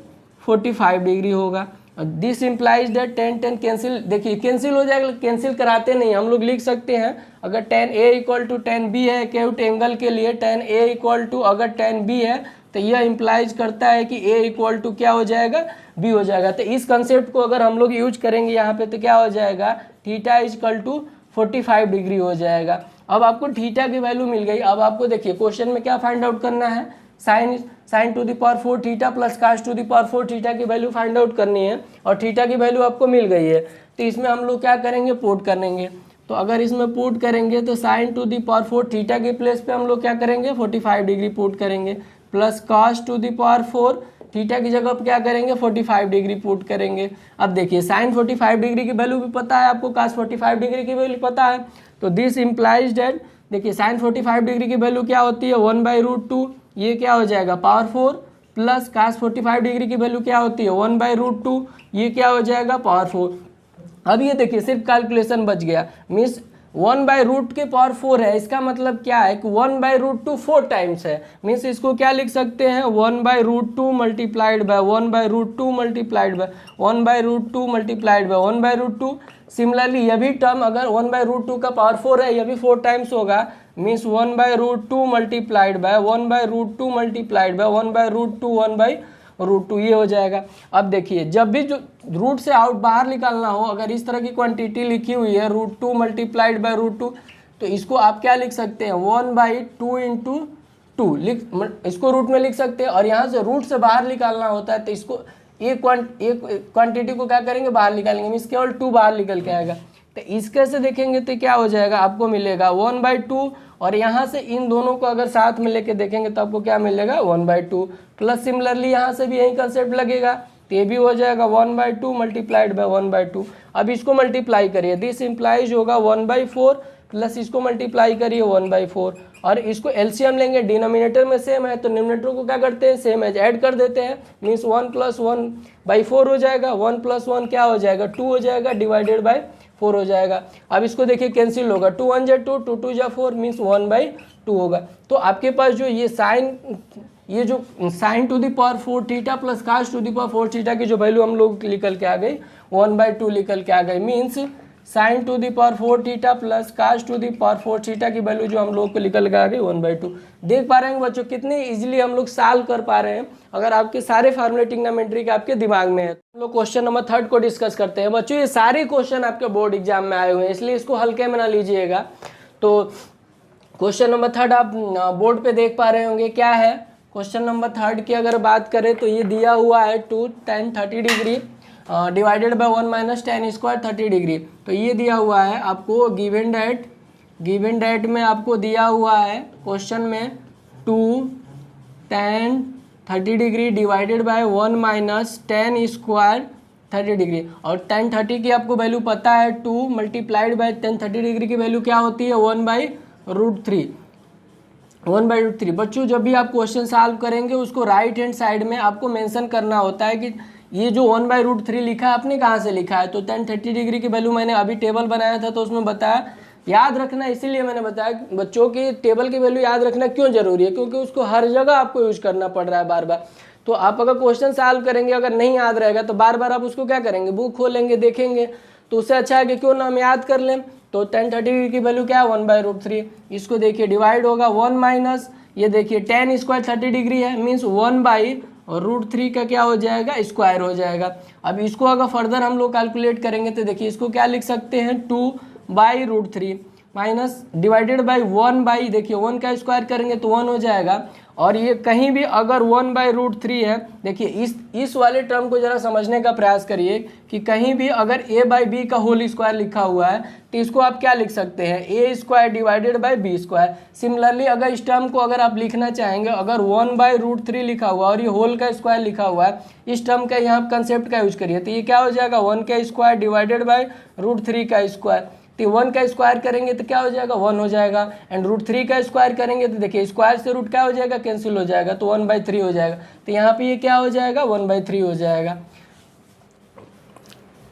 45 degree होगा। This implies that tan cancel, देखिए कैंसिल हो जाएगा, कैंसिल कराते नहीं, हम लोग लिख सकते हैं अगर tan A equal to tan B है एक्यूट एंगल के लिए, tan A इक्वल टू अगर tan B है तो यह इम्प्लाइज करता है कि A इक्वल टू क्या हो जाएगा, B हो जाएगा। तो इस कंसेप्ट को अगर हम लोग यूज करेंगे यहाँ पे तो क्या हो जाएगा, थीटा इक्वल टू 45 डिग्री हो जाएगा। अब आपको थीटा की वैल्यू मिल गई। अब आपको देखिए क्वेश्चन में क्या फाइंड आउट करना है, sine to the power 4 theta plus cos to the power 4 theta की वैल्यू फाइंड आउट करनी है और थीटा की वैल्यू आपको मिल गई है। तो इसमें हम लोग क्या करेंगे, पुट करेंगे। तो अगर इसमें पुट करेंगे तो sine to the power 4 theta के प्लेस पे हम लोग क्या करेंगे, 45 डिग्री पुट करेंगे, plus cos to the power 4 theta की जगह पर क्या करेंगे, 45 डिग्री पुट करेंगे। अब देखिए साइन 45 डिग्री की वैल्यू भी पता है आपको, कास 45 डिग्री की वैल्यू पता है। तो दिस इम्प्लाइज डेट, देखिए साइन 45 डिग्री की वैल्यू क्या होती है, 1/√2, ये क्या हो जाएगा पावर 4, प्लस कास 45 डिग्री की वैल्यू क्या होती है 1/√2, ये क्या हो जाएगा पावर 4। अब ये देखिए सिर्फ कैलकुलेशन बच गया, मीन्स 1/रूट के पावर 4 है, इसका मतलब क्या है कि 1/√2 4 टाइम्स है, मीन्स इसको क्या लिख सकते हैं 1/√2 multiplied by 1/√2 multiplied by 1/√2 multiplied by 1/√2। Similarly यह भी टर्म अगर 1/√2 का पावर 4 है, यह भी 4 टाइम्स होगा, means 1/√2 multiplied by 1/√2 multiplied by 1/√2 1/√2 ये हो जाएगा। अब देखिए जब भी जो रूट से आउट बाहर निकालना हो, अगर इस तरह की क्वांटिटी लिखी हुई है √2 मल्टीप्लाइड बाय √2, तो इसको आप क्या लिख सकते हैं 1/2 इंटू 2 इसको रूट में लिख सकते हैं। और यहाँ से रूट से बाहर निकालना होता है तो इसको एक क्वांटिटी को क्या करेंगे बाहर निकालेंगे, मीन्स केवल 2 बाहर निकल के आएगा। तो इसके से देखेंगे तो क्या हो जाएगा, आपको मिलेगा 1/2, और यहाँ से इन दोनों को अगर साथ में लेके देखेंगे तो आपको क्या मिलेगा 1/2, प्लस सिमिलरली यहाँ से भी यही कंसेप्ट लगेगा, तो ये भी हो जाएगा 1/2 मल्टीप्लाइड बाय 1/2। अब इसको मल्टीप्लाई करिए, दिस इम्प्लाइज होगा 1/4, प्लस इसको मल्टीप्लाई करिए 1/4, और इसको एलसीएम लेंगे, डिनोमिनेटर में सेम है तो डिनोमिनेटर को क्या करते हैं सेम एज ऐड कर देते हैं, मीन्स 1 + 1/4 हो जाएगा, 1 + 1 क्या हो जाएगा 2 हो जाएगा, डिवाइडेड बाय 4 हो जाएगा। अब इसको देखिए कैंसिल होगा, 2 1 = 2, 2 2 = 4, मीन्स 1/2 होगा। तो आपके पास जो ये sine to the power 4 theta plus cos to the power 4 theta की जो वैल्यू हम लोग निकल के आ गई 1/2 निकल के आ गई, means sine to the power 4 theta plus cos to the power 4 theta की वैल्यू जो हम लोग को निकल के आ गई 1/2। देख पा रहे हैं बच्चों कितने इजीली हम लोग सॉल्व कर पा रहे हैं, अगर आपके सारे फार्मूले ट्रिग्नोमेट्री के आपके दिमाग में है। हम लोग क्वेश्चन नंबर 3 को डिस्कस करते हैं। बच्चों ये सारे क्वेश्चन आपके बोर्ड एग्जाम में आए हुए हैं, इसलिए इसको हल्के में ना लीजिएगा। तो क्वेश्चन नंबर 3 आप बोर्ड पे देख पा रहे होंगे क्या है। क्वेश्चन नंबर 3 की अगर बात करें तो ये दिया हुआ है 2 tan 30 degree divided by 1 - tan square 30 degree. तो ये दिया हुआ है आपको गिवन डेट में आपको दिया हुआ है क्वेश्चन में 2 tan 30 degree divided by 1 - tan square 30 degree, और tan 30 की आपको वैल्यू पता है 2 मल्टीप्लाइड बाय tan 30 डिग्री की वैल्यू क्या होती है 1/√3। बच्चों जब भी आप क्वेश्चन सॉल्व करेंगे उसको राइट हैंड साइड में आपको मेंशन करना होता है कि ये जो 1/√3 लिखा है आपने कहाँ से लिखा है। तो tan 30 डिग्री की वैल्यू मैंने अभी टेबल बनाया था तो उसमें बताया, याद रखना, इसीलिए मैंने बताया बच्चों की टेबल की वैल्यू याद रखना क्यों जरूरी है, क्योंकि उसको हर जगह आपको यूज करना पड़ रहा है बार बार। तो आप अगर क्वेश्चन सॉल्व करेंगे अगर नहीं याद रहेगा तो बार बार आप उसको क्या करेंगे बुक खोलेंगे देखेंगे, तो उससे अच्छा है कि क्यों ना हम याद कर लें। तो tan 30 की वैल्यू क्या है 1/√3। इसको देखिए डिवाइड होगा 1 माइनस ये देखिए tan स्क्वायर 30 डिग्री है, मीन्स 1/√3 का क्या हो जाएगा स्क्वायर हो जाएगा। अब इसको अगर फर्दर हम लोग कैलकुलेट करेंगे तो देखिए इसको क्या लिख सकते हैं 2/√3 माइनस डिवाइडेड बाई 1 देखिए 1 का स्क्वायर करेंगे तो 1 हो जाएगा। और ये कहीं भी अगर 1/√3 है, देखिए इस वाले टर्म को जरा समझने का प्रयास करिए कि कहीं भी अगर a/b का होल स्क्वायर लिखा हुआ है तो इसको आप क्या लिख सकते हैं a² divided by b²। Similarly अगर इस टर्म को अगर आप लिखना चाहेंगे, अगर 1/√3 लिखा हुआ और ये होल का स्क्वायर लिखा हुआ है, इस टर्म का यहाँ कंसेप्ट का यूज करिए तो ये क्या हो जाएगा 1 का स्क्वायर डिवाइडेड बाई √3 का स्क्वायर। तो 1 का स्क्वायर करेंगे तो क्या हो जाएगा 1 हो जाएगा, एंड √3 का स्क्वायर करेंगे तो देखिए स्क्वायर से रूट क्या हो जाएगा कैंसिल हो जाएगा, तो 1/3 हो जाएगा। तो यहाँ पे ये क्या हो जाएगा 1/3 हो जाएगा,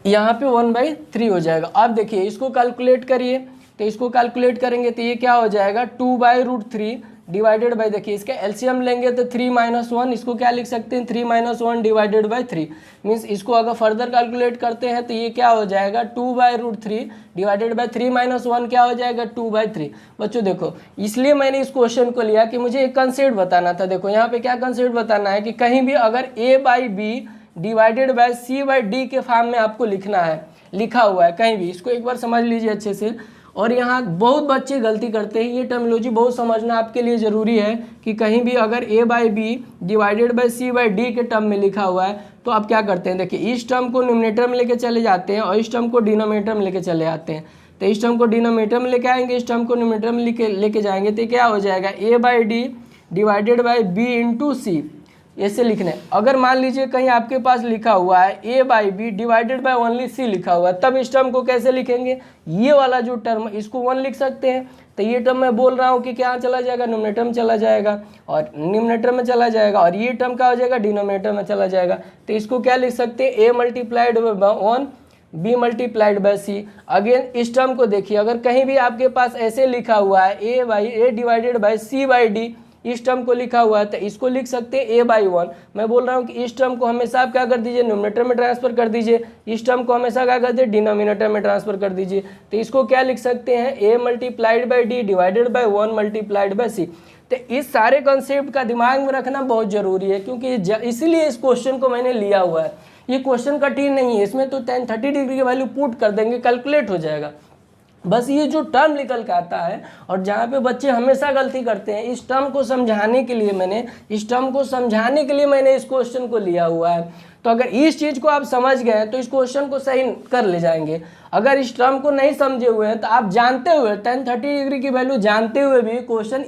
यहाँ पे 1/3 हो जाएगा। अब देखिए इसको कैलकुलेट करिए तो इसको कैलकुलेट करेंगे तो ये क्या हो जाएगा 2/√3 डिवाइडेड बाई, देखिए इसका एलसीएम लेंगे तो 3 - 1, इसको क्या लिख सकते हैं 3 - 1 डिवाइडेड बाई 3, मीन्स इसको अगर फर्दर कैलकुलेट करते हैं तो ये क्या हो जाएगा 2/√3 डिवाइडेड बाई 3 - 1 क्या हो जाएगा 2/3। बच्चों देखो इसलिए मैंने इस क्वेश्चन को लिया कि मुझे एक कंसेप्ट बताना था। देखो यहाँ पे क्या कंसेप्ट बताना है कि कहीं भी अगर a/b डिवाइडेड बाई c/d के फॉर्म में आपको लिखना है, लिखा हुआ है कहीं भी, इसको एक बार समझ लीजिए अच्छे से। और यहाँ बहुत बच्चे गलती करते हैं, ये टर्मिनोलॉजी बहुत समझना आपके लिए ज़रूरी है कि कहीं भी अगर a/b डिवाइडेड बाई c/d के टर्म में लिखा हुआ है तो आप क्या करते हैं, देखिए इस टर्म को न्यूमरेटर में लेके चले जाते हैं और इस टर्म को डिनोमिनेटर में लेके चले आते हैं। तो इस टर्म को डिनोमिनेटर में लेके आएंगे, इस टर्म को न्यूमरेटर में लेके जाएंगे तो क्या हो जाएगा a/d divided by b into c, ऐसे लिखना है। अगर मान लीजिए कहीं आपके पास लिखा हुआ है a/b divided by only c लिखा हुआ है, तब इस टर्म को कैसे लिखेंगे, ये वाला जो टर्म इसको 1 लिख सकते हैं। तो ये टर्म मैं बोल रहा हूँ कि क्या चला जाएगा न्यूमरेटर में चला जाएगा और न्यूमरेटर में चला जाएगा, और ये टर्म क्या हो जाएगा डिनोमिनेटर में चला जाएगा। तो इसको क्या लिख सकते हैं a multiplied by 1 b multiplied by c। Again इस टर्म को देखिए, अगर कहीं भी आपके पास ऐसे लिखा हुआ है a डिवाइडेड बाई c/d, इस टर्म को लिखा हुआ है तो इसको लिख सकते हैं a/1। मैं बोल रहा हूँ कि इस टर्म को हमेशा आप क्या कर दीजिए न्यूमरेटर में ट्रांसफर कर दीजिए, इस टर्म को हमेशा क्या कर दीजिए डिनोमिनेटर में ट्रांसफर कर दीजिए। तो इसको क्या लिख सकते हैं a multiplied by d divided by 1 multiplied by c। तो इस सारे कंसेप्ट का दिमाग में रखना बहुत जरूरी है, क्योंकि इसीलिए इस क्वेश्चन को मैंने लिया हुआ है। ये क्वेश्चन कठिन नहीं है, इसमें तो 30 डिग्री की वैल्यू पुट कर देंगे, कैलकुलेट हो जाएगा। बस ये जो टर्म निकल के आता है, और जहाँ पे बच्चे हमेशा गलती करते हैं, इस टर्म को समझाने के लिए मैंने इस क्वेश्चन को लिया हुआ है। तो अगर इस चीज़ को आप समझ गए तो इस क्वेश्चन को सही कर ले जाएंगे। अगर इस टर्म को नहीं समझे हुए हैं तो आप जानते हुए 30 डिग्री की वैल्यू जानते हुए भी क्वेश्चन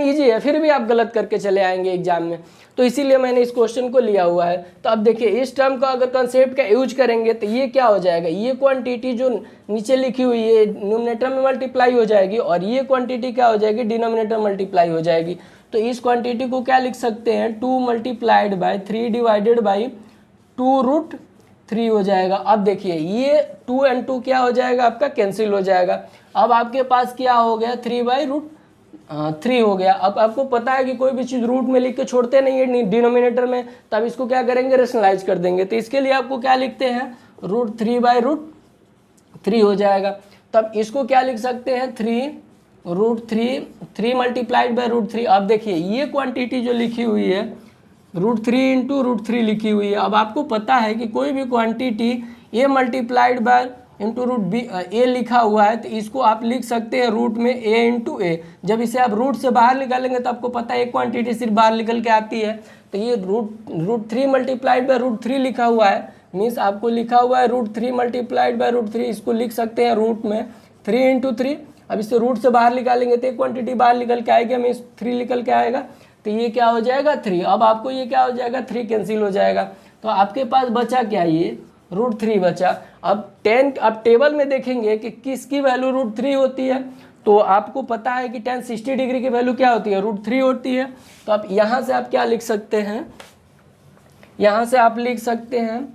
ईजी है फिर भी आप गलत करके चले आएंगे एग्जाम में। तो इसीलिए मैंने इस क्वेश्चन को लिया हुआ है। तो अब देखिए इस टर्म का अगर कंसेप्ट का यूज करेंगे तो ये क्या हो जाएगा, ये क्वांटिटी जो नीचे लिखी हुई है न्यूमरेटर में मल्टीप्लाई हो जाएगी, और ये क्वांटिटी क्या हो जाएगी डिनोमिनेटर मल्टीप्लाई हो जाएगी। तो इस क्वांटिटी को क्या लिख सकते हैं 2 मल्टीप्लाइड बाई 3 डिवाइडेड बाई 2√3 हो जाएगा। अब देखिए ये 2 और 2 क्या हो जाएगा आपका कैंसिल हो जाएगा। अब आपके पास क्या हो गया 3/√3 हो गया। अब आपको पता है कि कोई भी चीज़ रूट में लिख के छोड़ते नहीं है डिनोमिनेटर में, तब इसको क्या करेंगे रेशनलाइज कर देंगे। तो इसके लिए आपको क्या लिखते हैं √3/√3 हो जाएगा। तब इसको क्या लिख सकते हैं 3 मल्टीप्लाइड बाई √3। अब देखिए ये क्वांटिटी जो लिखी हुई है √3 इंटू √3 लिखी हुई है। अब आपको पता है कि कोई भी quantity a multiplied by into a लिखा हुआ है तो इसको आप लिख सकते हैं रूट में a इंटू ए। जब इसे आप रूट से बाहर निकालेंगे तो आपको पता है एक क्वांटिटी सिर्फ बाहर निकल के आती है। तो ये √3 मल्टीप्लाइड बाय √3 लिखा हुआ है, मीन्स आपको लिखा हुआ है √3 मल्टीप्लाइड बाय √3, इसको लिख सकते हैं रूट में 3 इंटू 3। अब इसे रूट से बाहर निकालेंगे तो एक क्वांटिटी बाहर निकल के आएगी, मीन्स 3 निकल के आएगा। तो ये क्या हो जाएगा 3। अब आपको ये क्या हो जाएगा 3 कैंसिल हो जाएगा। तो आपके पास बचा क्या ये √3 बचा। अब टेबल में देखेंगे कि किसकी वैल्यू √3 होती है, तो आपको पता है कि tan 60 डिग्री की वैल्यू क्या होती है √3 होती है। तो आप यहाँ से आप क्या लिख सकते हैं, यहाँ से आप लिख सकते हैं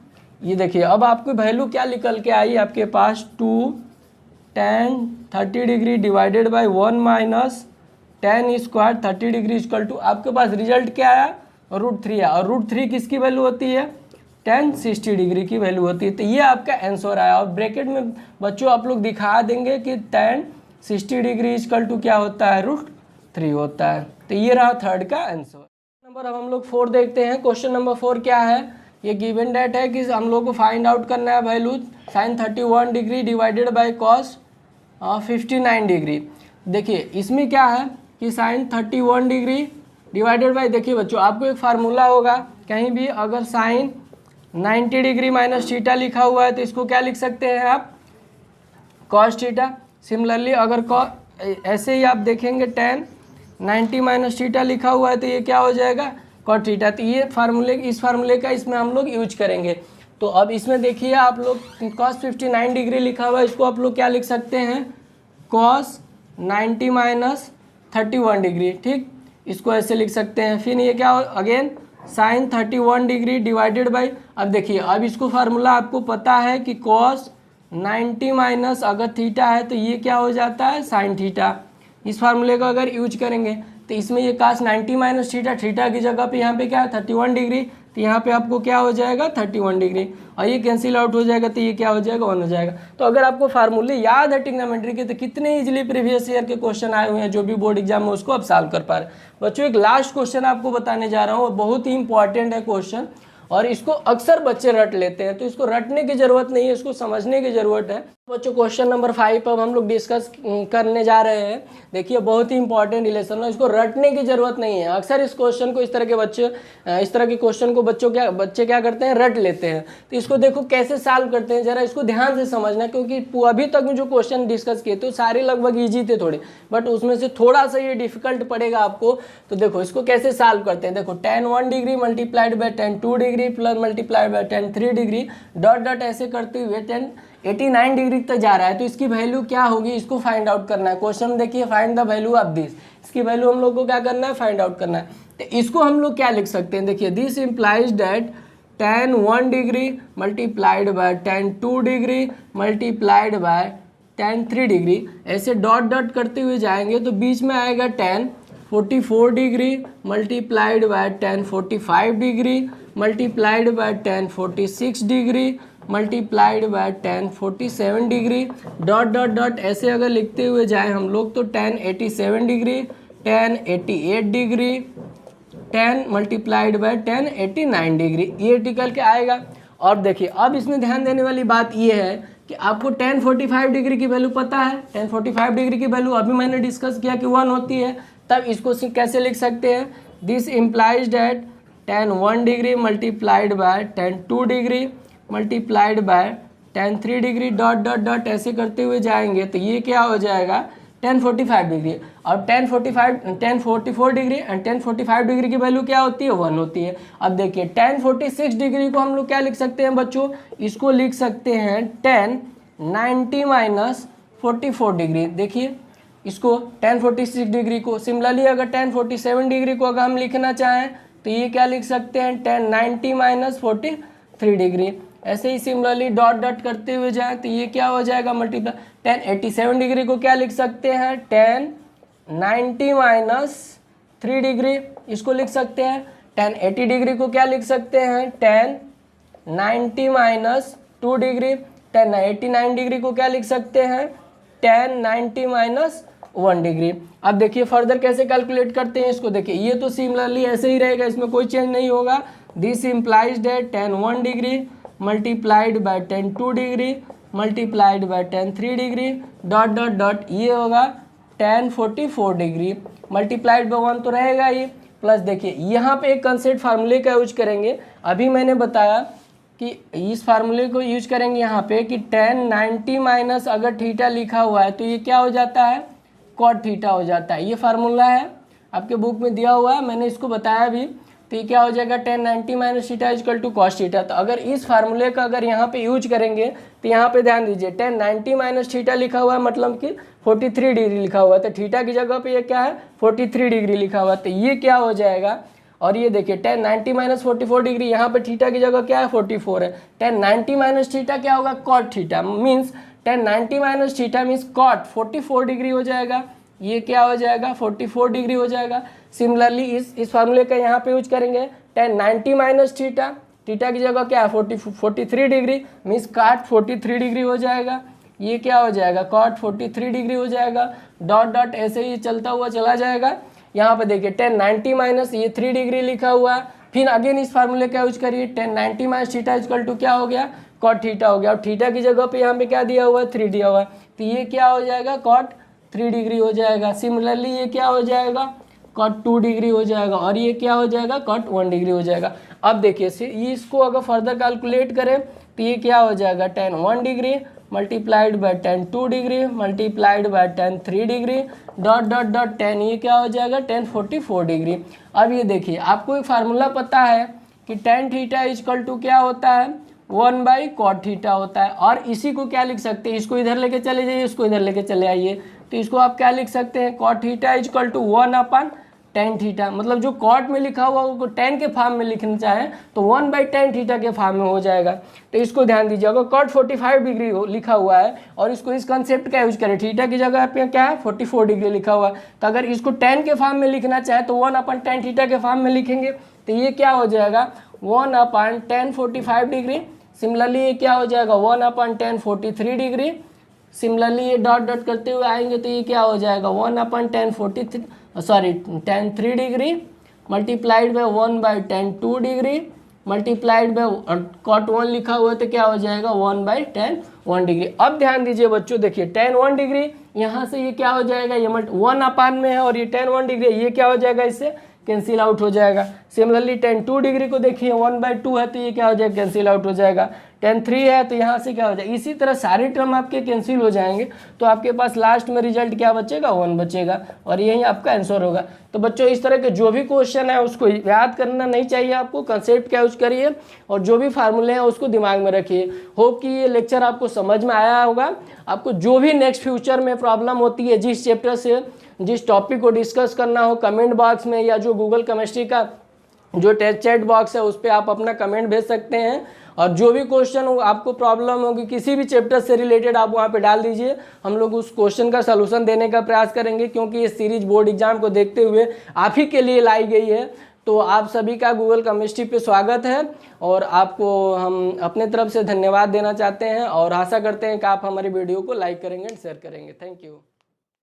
ये देखिए अब आपकी वैल्यू क्या निकल के आई आपके पास 2 tan 30 degree divided by 1 minus tan square 30 degree equal to आपके पास रिजल्ट क्या आया √3 आया। और √3 किसकी वैल्यू होती है tan 60 डिग्री की वैल्यू होती है। तो ये आपका आंसर आया। और ब्रैकेट में बच्चों आप लोग दिखा देंगे कि tan 60 डिग्री इक्वल टू क्या होता है √3 होता है। तो ये रहा थर्ड का आंसर। नंबर अब हम लोग 4 देखते हैं। क्वेश्चन नंबर 4 क्या है, ये गिवन डेट है कि हम लोग को फाइंड आउट करना है value sin 31 degree divided by cos 59 degree. देखिए इसमें क्या है कि sin 31 डिग्री डिवाइडेड बाई, देखिए बच्चों आपको एक फार्मूला होगा कहीं भी अगर sin 90 डिग्री माइनस थीटा लिखा हुआ है तो इसको क्या लिख सकते हैं आप cos थीटा। सिमिलरली अगर ऐसे ही आप देखेंगे tan 90 माइनस थीटा लिखा हुआ है तो ये क्या हो जाएगा cot थीटा। तो ये इस फार्मूले का इसमें हम लोग यूज करेंगे। तो अब इसमें देखिए आप लोग cos 59 डिग्री लिखा हुआ है, इसको आप लोग क्या लिख सकते हैं cos 90 माइनस 31 डिग्री, ठीक, इसको ऐसे लिख सकते हैं। फिर ये क्या again sin 31 degree divided by, अब देखिए अब इसको फार्मूला आपको पता है कि cos 90 माइनस अगर थीटा है तो ये क्या हो जाता है साइन थीटा। इस फार्मूले को अगर यूज करेंगे तो इसमें ये काश 90 माइनस थीटा, थीटा की जगह पे यहाँ पे क्या है 31 डिग्री, तो यहाँ पे आपको क्या हो जाएगा 31 डिग्री, और ये कैंसिल आउट हो जाएगा तो ये क्या हो जाएगा 1 हो जाएगा। तो अगर आपको फार्मूले याद है ट्रिग्नोमेट्री के तो कितने इजीली प्रीवियस ईयर के क्वेश्चन आए हुए हैं जो भी बोर्ड एग्जाम में उसको आप सॉल्व कर पा रहे हैं। बच्चों एक लास्ट क्वेश्चन आपको बताने जा रहा हूँ, बहुत ही इंपॉर्टेंट है क्वेश्चन, और इसको अक्सर बच्चे रट लेते हैं, तो इसको रटने की जरूरत नहीं है, इसको समझने की जरूरत है। बच्चों क्वेश्चन नंबर 5 अब हम लोग डिस्कस करने जा रहे हैं। देखिए बहुत ही इंपॉर्टेंट रिलेशन है, इसको रटने की जरूरत नहीं है। अक्सर इस क्वेश्चन को इस तरह के क्वेश्चन को बच्चे क्या करते हैं रट लेते हैं। तो इसको देखो कैसे सॉल्व करते हैं, जरा इसको ध्यान से समझना, क्योंकि अभी तक में जो क्वेश्चन डिस्कस किए थे सारे लगभग ईजी थे थोड़े, बट उसमें से थोड़ा सा ये डिफिकल्ट पड़ेगा आपको। तो देखो इसको कैसे सॉल्व करते हैं। देखो tan 1 degree multiplied by tan 2 degree plus multiplied by tan 3 degree dot dot ऐसे करते हुए tan 89 डिग्री तक जा रहा है, तो इसकी वैल्यू क्या होगी इसको फाइंड आउट करना है। क्वेश्चन देखिए find the value of this, इसकी वैल्यू हम लोग को क्या करना है फाइंड आउट करना है। तो इसको हम लोग क्या लिख सकते हैं, देखिए this implies that tan 1 degree multiplied by tan 2 degree multiplied by tan 3 degree, ऐसे डॉट डॉट करते हुए जाएंगे तो बीच में आएगा tan 44 degree multiplied by tan 45 degree multiplied by tan 46 degree multiplied by tan 47 degree dot dot dot ऐसे अगर लिखते हुए जाए हम लोग तो tan 87 degree tan 88 degree tan multiplied by tan 89 degree, ये निकल के आएगा। और देखिए अब इसमें ध्यान देने वाली बात ये है कि आपको tan 45 डिग्री की वैल्यू पता है, tan 45 डिग्री की वैल्यू अभी मैंने डिस्कस किया कि 1 होती है। तब इसको कैसे लिख सकते हैं, this implies that tan 1 degree multiplied by tan 2 degree multiplied by tan 3 degree dot dot dot ऐसे करते हुए जाएंगे तो ये क्या हो जाएगा tan 45 डिग्री। और tan 44 degree and tan 45 degree की वैल्यू क्या होती है 1 होती है। अब देखिए tan 46 डिग्री को हम लोग क्या लिख सकते हैं बच्चों, इसको लिख सकते हैं tan 90 माइनस 44 डिग्री। देखिए इसको tan 46 डिग्री को, सिमिलरली अगर tan 47 डिग्री को अगर हम लिखना चाहें तो ये क्या लिख सकते हैं tan 90 माइनस 43 डिग्री। ऐसे ही सिमिलरली डॉट डॉट करते हुए जाए तो ये क्या हो जाएगा मल्टीप्लाई। tan 87 डिग्री को क्या लिख सकते हैं tan 90 माइनस 3 डिग्री, इसको लिख सकते हैं। tan 80 डिग्री को क्या लिख सकते हैं tan 90 minus 2 degree. tan 89 degree को क्या लिख सकते हैं tan 90 माइनस 1 डिग्री। अब देखिए फर्दर कैसे कैलकुलेट करते हैं इसको, देखिए ये तो सिमिलरली ऐसे ही रहेगा, इसमें कोई चेंज नहीं होगा। This implies that tan 1 degree multiplied by tan 2 degree multiplied by tan 3 degree dot dot dot ये होगा tan 44 डिग्री मल्टीप्लाइड बाय 1 तो रहेगा ही, प्लस देखिए यहाँ पे एक कंसेप्ट फार्मूले का यूज करेंगे। अभी मैंने बताया कि इस फार्मूले को यूज करेंगे यहाँ पे कि tan 90 माइनस अगर थीटा लिखा हुआ है तो ये क्या हो जाता है cot थीटा हो जाता है। ये फार्मूला है आपके बुक में दिया हुआ है, मैंने इसको बताया भी। तो ये क्या हो जाएगा tan 90 minus theta equal to cos theta. तो अगर इस फार्मूले का अगर यहाँ पे यूज करेंगे तो यहाँ पे ध्यान दीजिए tan 90 माइनस थीटा लिखा हुआ है मतलब कि 43 डिग्री लिखा हुआ है, तो थीटा की जगह पे ये क्या है 43 डिग्री लिखा हुआ है। तो ये क्या हो जाएगा, और ये देखिए tan 90 माइनस 44 डिग्री, यहाँ पे थीटा की जगह क्या है 44 है। tan 90 माइनस थीटा क्या होगा cot theta, means tan 90 minus theta means cot 44 degree हो जाएगा। ये क्या हो जाएगा 44 डिग्री हो जाएगा। सिमिलरली इस फार्मूले का यहाँ पे यूज करेंगे tan 90 माइनस थीटा, थीटा की जगह क्या है 43 डिग्री मीन्स cot 43 डिग्री हो जाएगा। ये क्या हो जाएगा cot 43 डिग्री हो जाएगा। डॉट डॉट ऐसे ही चलता हुआ चला जाएगा। यहाँ पे देखिए tan 90 माइनस ये 3 डिग्री लिखा हुआ है, फिर अगेन इस फार्मूले का यूज करिए tan 90 minus theta equal to क्या हो गया cot थीटा हो गया। और थीटा की जगह पे यहाँ पे क्या दिया हुआ है 3 दिया हुआ है, तो ये क्या हो जाएगा cot 3 डिग्री हो जाएगा। सिमिलरली ये क्या हो जाएगा cot 2 डिग्री हो जाएगा, और ये क्या हो जाएगा cot 1 डिग्री हो जाएगा। अब देखिए ये इसको अगर फर्दर कैलकुलेट करें तो ये क्या हो जाएगा tan 1 degree multiplied by tan 2 degree multiplied by tan 3 degree dot dot dot tan ये क्या हो जाएगा tan 44 डिग्री। अब ये देखिए आपको एक फार्मूला पता है कि tan थीटा इजकल टू क्या होता है 1/cot थीटा होता है। और इसी को क्या लिख सकते हैं, इसको इधर लेके चले जाइए, इसको इधर लेके चले आइए, तो इसको आप क्या लिख सकते हैं cot theta equal to 1/cot tan theta, मतलब जो कॉट में लिखा हुआ वो tan के फॉर्म में लिखना चाहे तो 1/tan थीटा के फॉर्म में हो जाएगा। तो इसको ध्यान दीजिए, अगर कॉट 45 डिग्री लिखा हुआ है और इसको इस कंसेप्ट का यूज करें, थीटा की जगह पे क्या है 44 डिग्री लिखा हुआ है, तो अगर इसको tan के फॉर्म में लिखना चाहे तो 1/tan थीटा के फॉर्म में लिखेंगे, तो ये क्या हो जाएगा 1/tan 45 डिग्री। सिमिलरली ये क्या हो जाएगा 1/tan 43 डिग्री। सिमिलरली ये डॉट डॉट करते हुए आएंगे तो ये क्या हो जाएगा 1/tan 3 degree multiplied by 1/tan 2 degree multiplied by cot 1 लिखा हुआ है तो क्या हो जाएगा 1/tan 1 डिग्री। अब ध्यान दीजिए बच्चों, देखिए tan 1 डिग्री यहाँ से ये क्या हो जाएगा, ये 1 में है और ये tan 1 डिग्री, ये क्या हो जाएगा इससे कैंसिल आउट हो जाएगा। सिमिलरली tan 2 डिग्री को देखिए 1/2 है तो ये क्या हो जाएगा कैंसिल आउट हो जाएगा। tan 3 है तो यहाँ से क्या हो जाएगा, इसी तरह सारे टर्म आपके कैंसिल हो जाएंगे तो आपके पास लास्ट में रिजल्ट क्या बचेगा 1 बचेगा और यही आपका आंसर होगा। तो बच्चों इस तरह के जो भी क्वेश्चन है उसको याद करना नहीं चाहिए, आपको कंसेप्ट का यूज करिए और जो भी फार्मूले हैं उसको दिमाग में रखिए। होप कि ये लेक्चर आपको समझ में आया होगा। आपको जो भी नेक्स्ट फ्यूचर में प्रॉब्लम होती है, जिस चैप्टर से जिस टॉपिक को डिस्कस करना हो, कमेंट बॉक्स में या जो गूगल केमिस्ट्री का जो चैट बॉक्स है उस पर आप अपना कमेंट भेज सकते हैं और जो भी क्वेश्चन हो आपको प्रॉब्लम होगी किसी भी चैप्टर से रिलेटेड आप वहाँ पे डाल दीजिए, हम लोग उस क्वेश्चन का सलूशन देने का प्रयास करेंगे, क्योंकि ये सीरीज बोर्ड एग्जाम को देखते हुए आप ही के लिए लाई गई है। तो आप सभी का गूगल केमिस्ट्री पे स्वागत है और आपको हम अपने तरफ से धन्यवाद देना चाहते हैं और आशा करते हैं कि आप हमारी वीडियो को लाइक करेंगे एंड शेयर करेंगे। Thank you.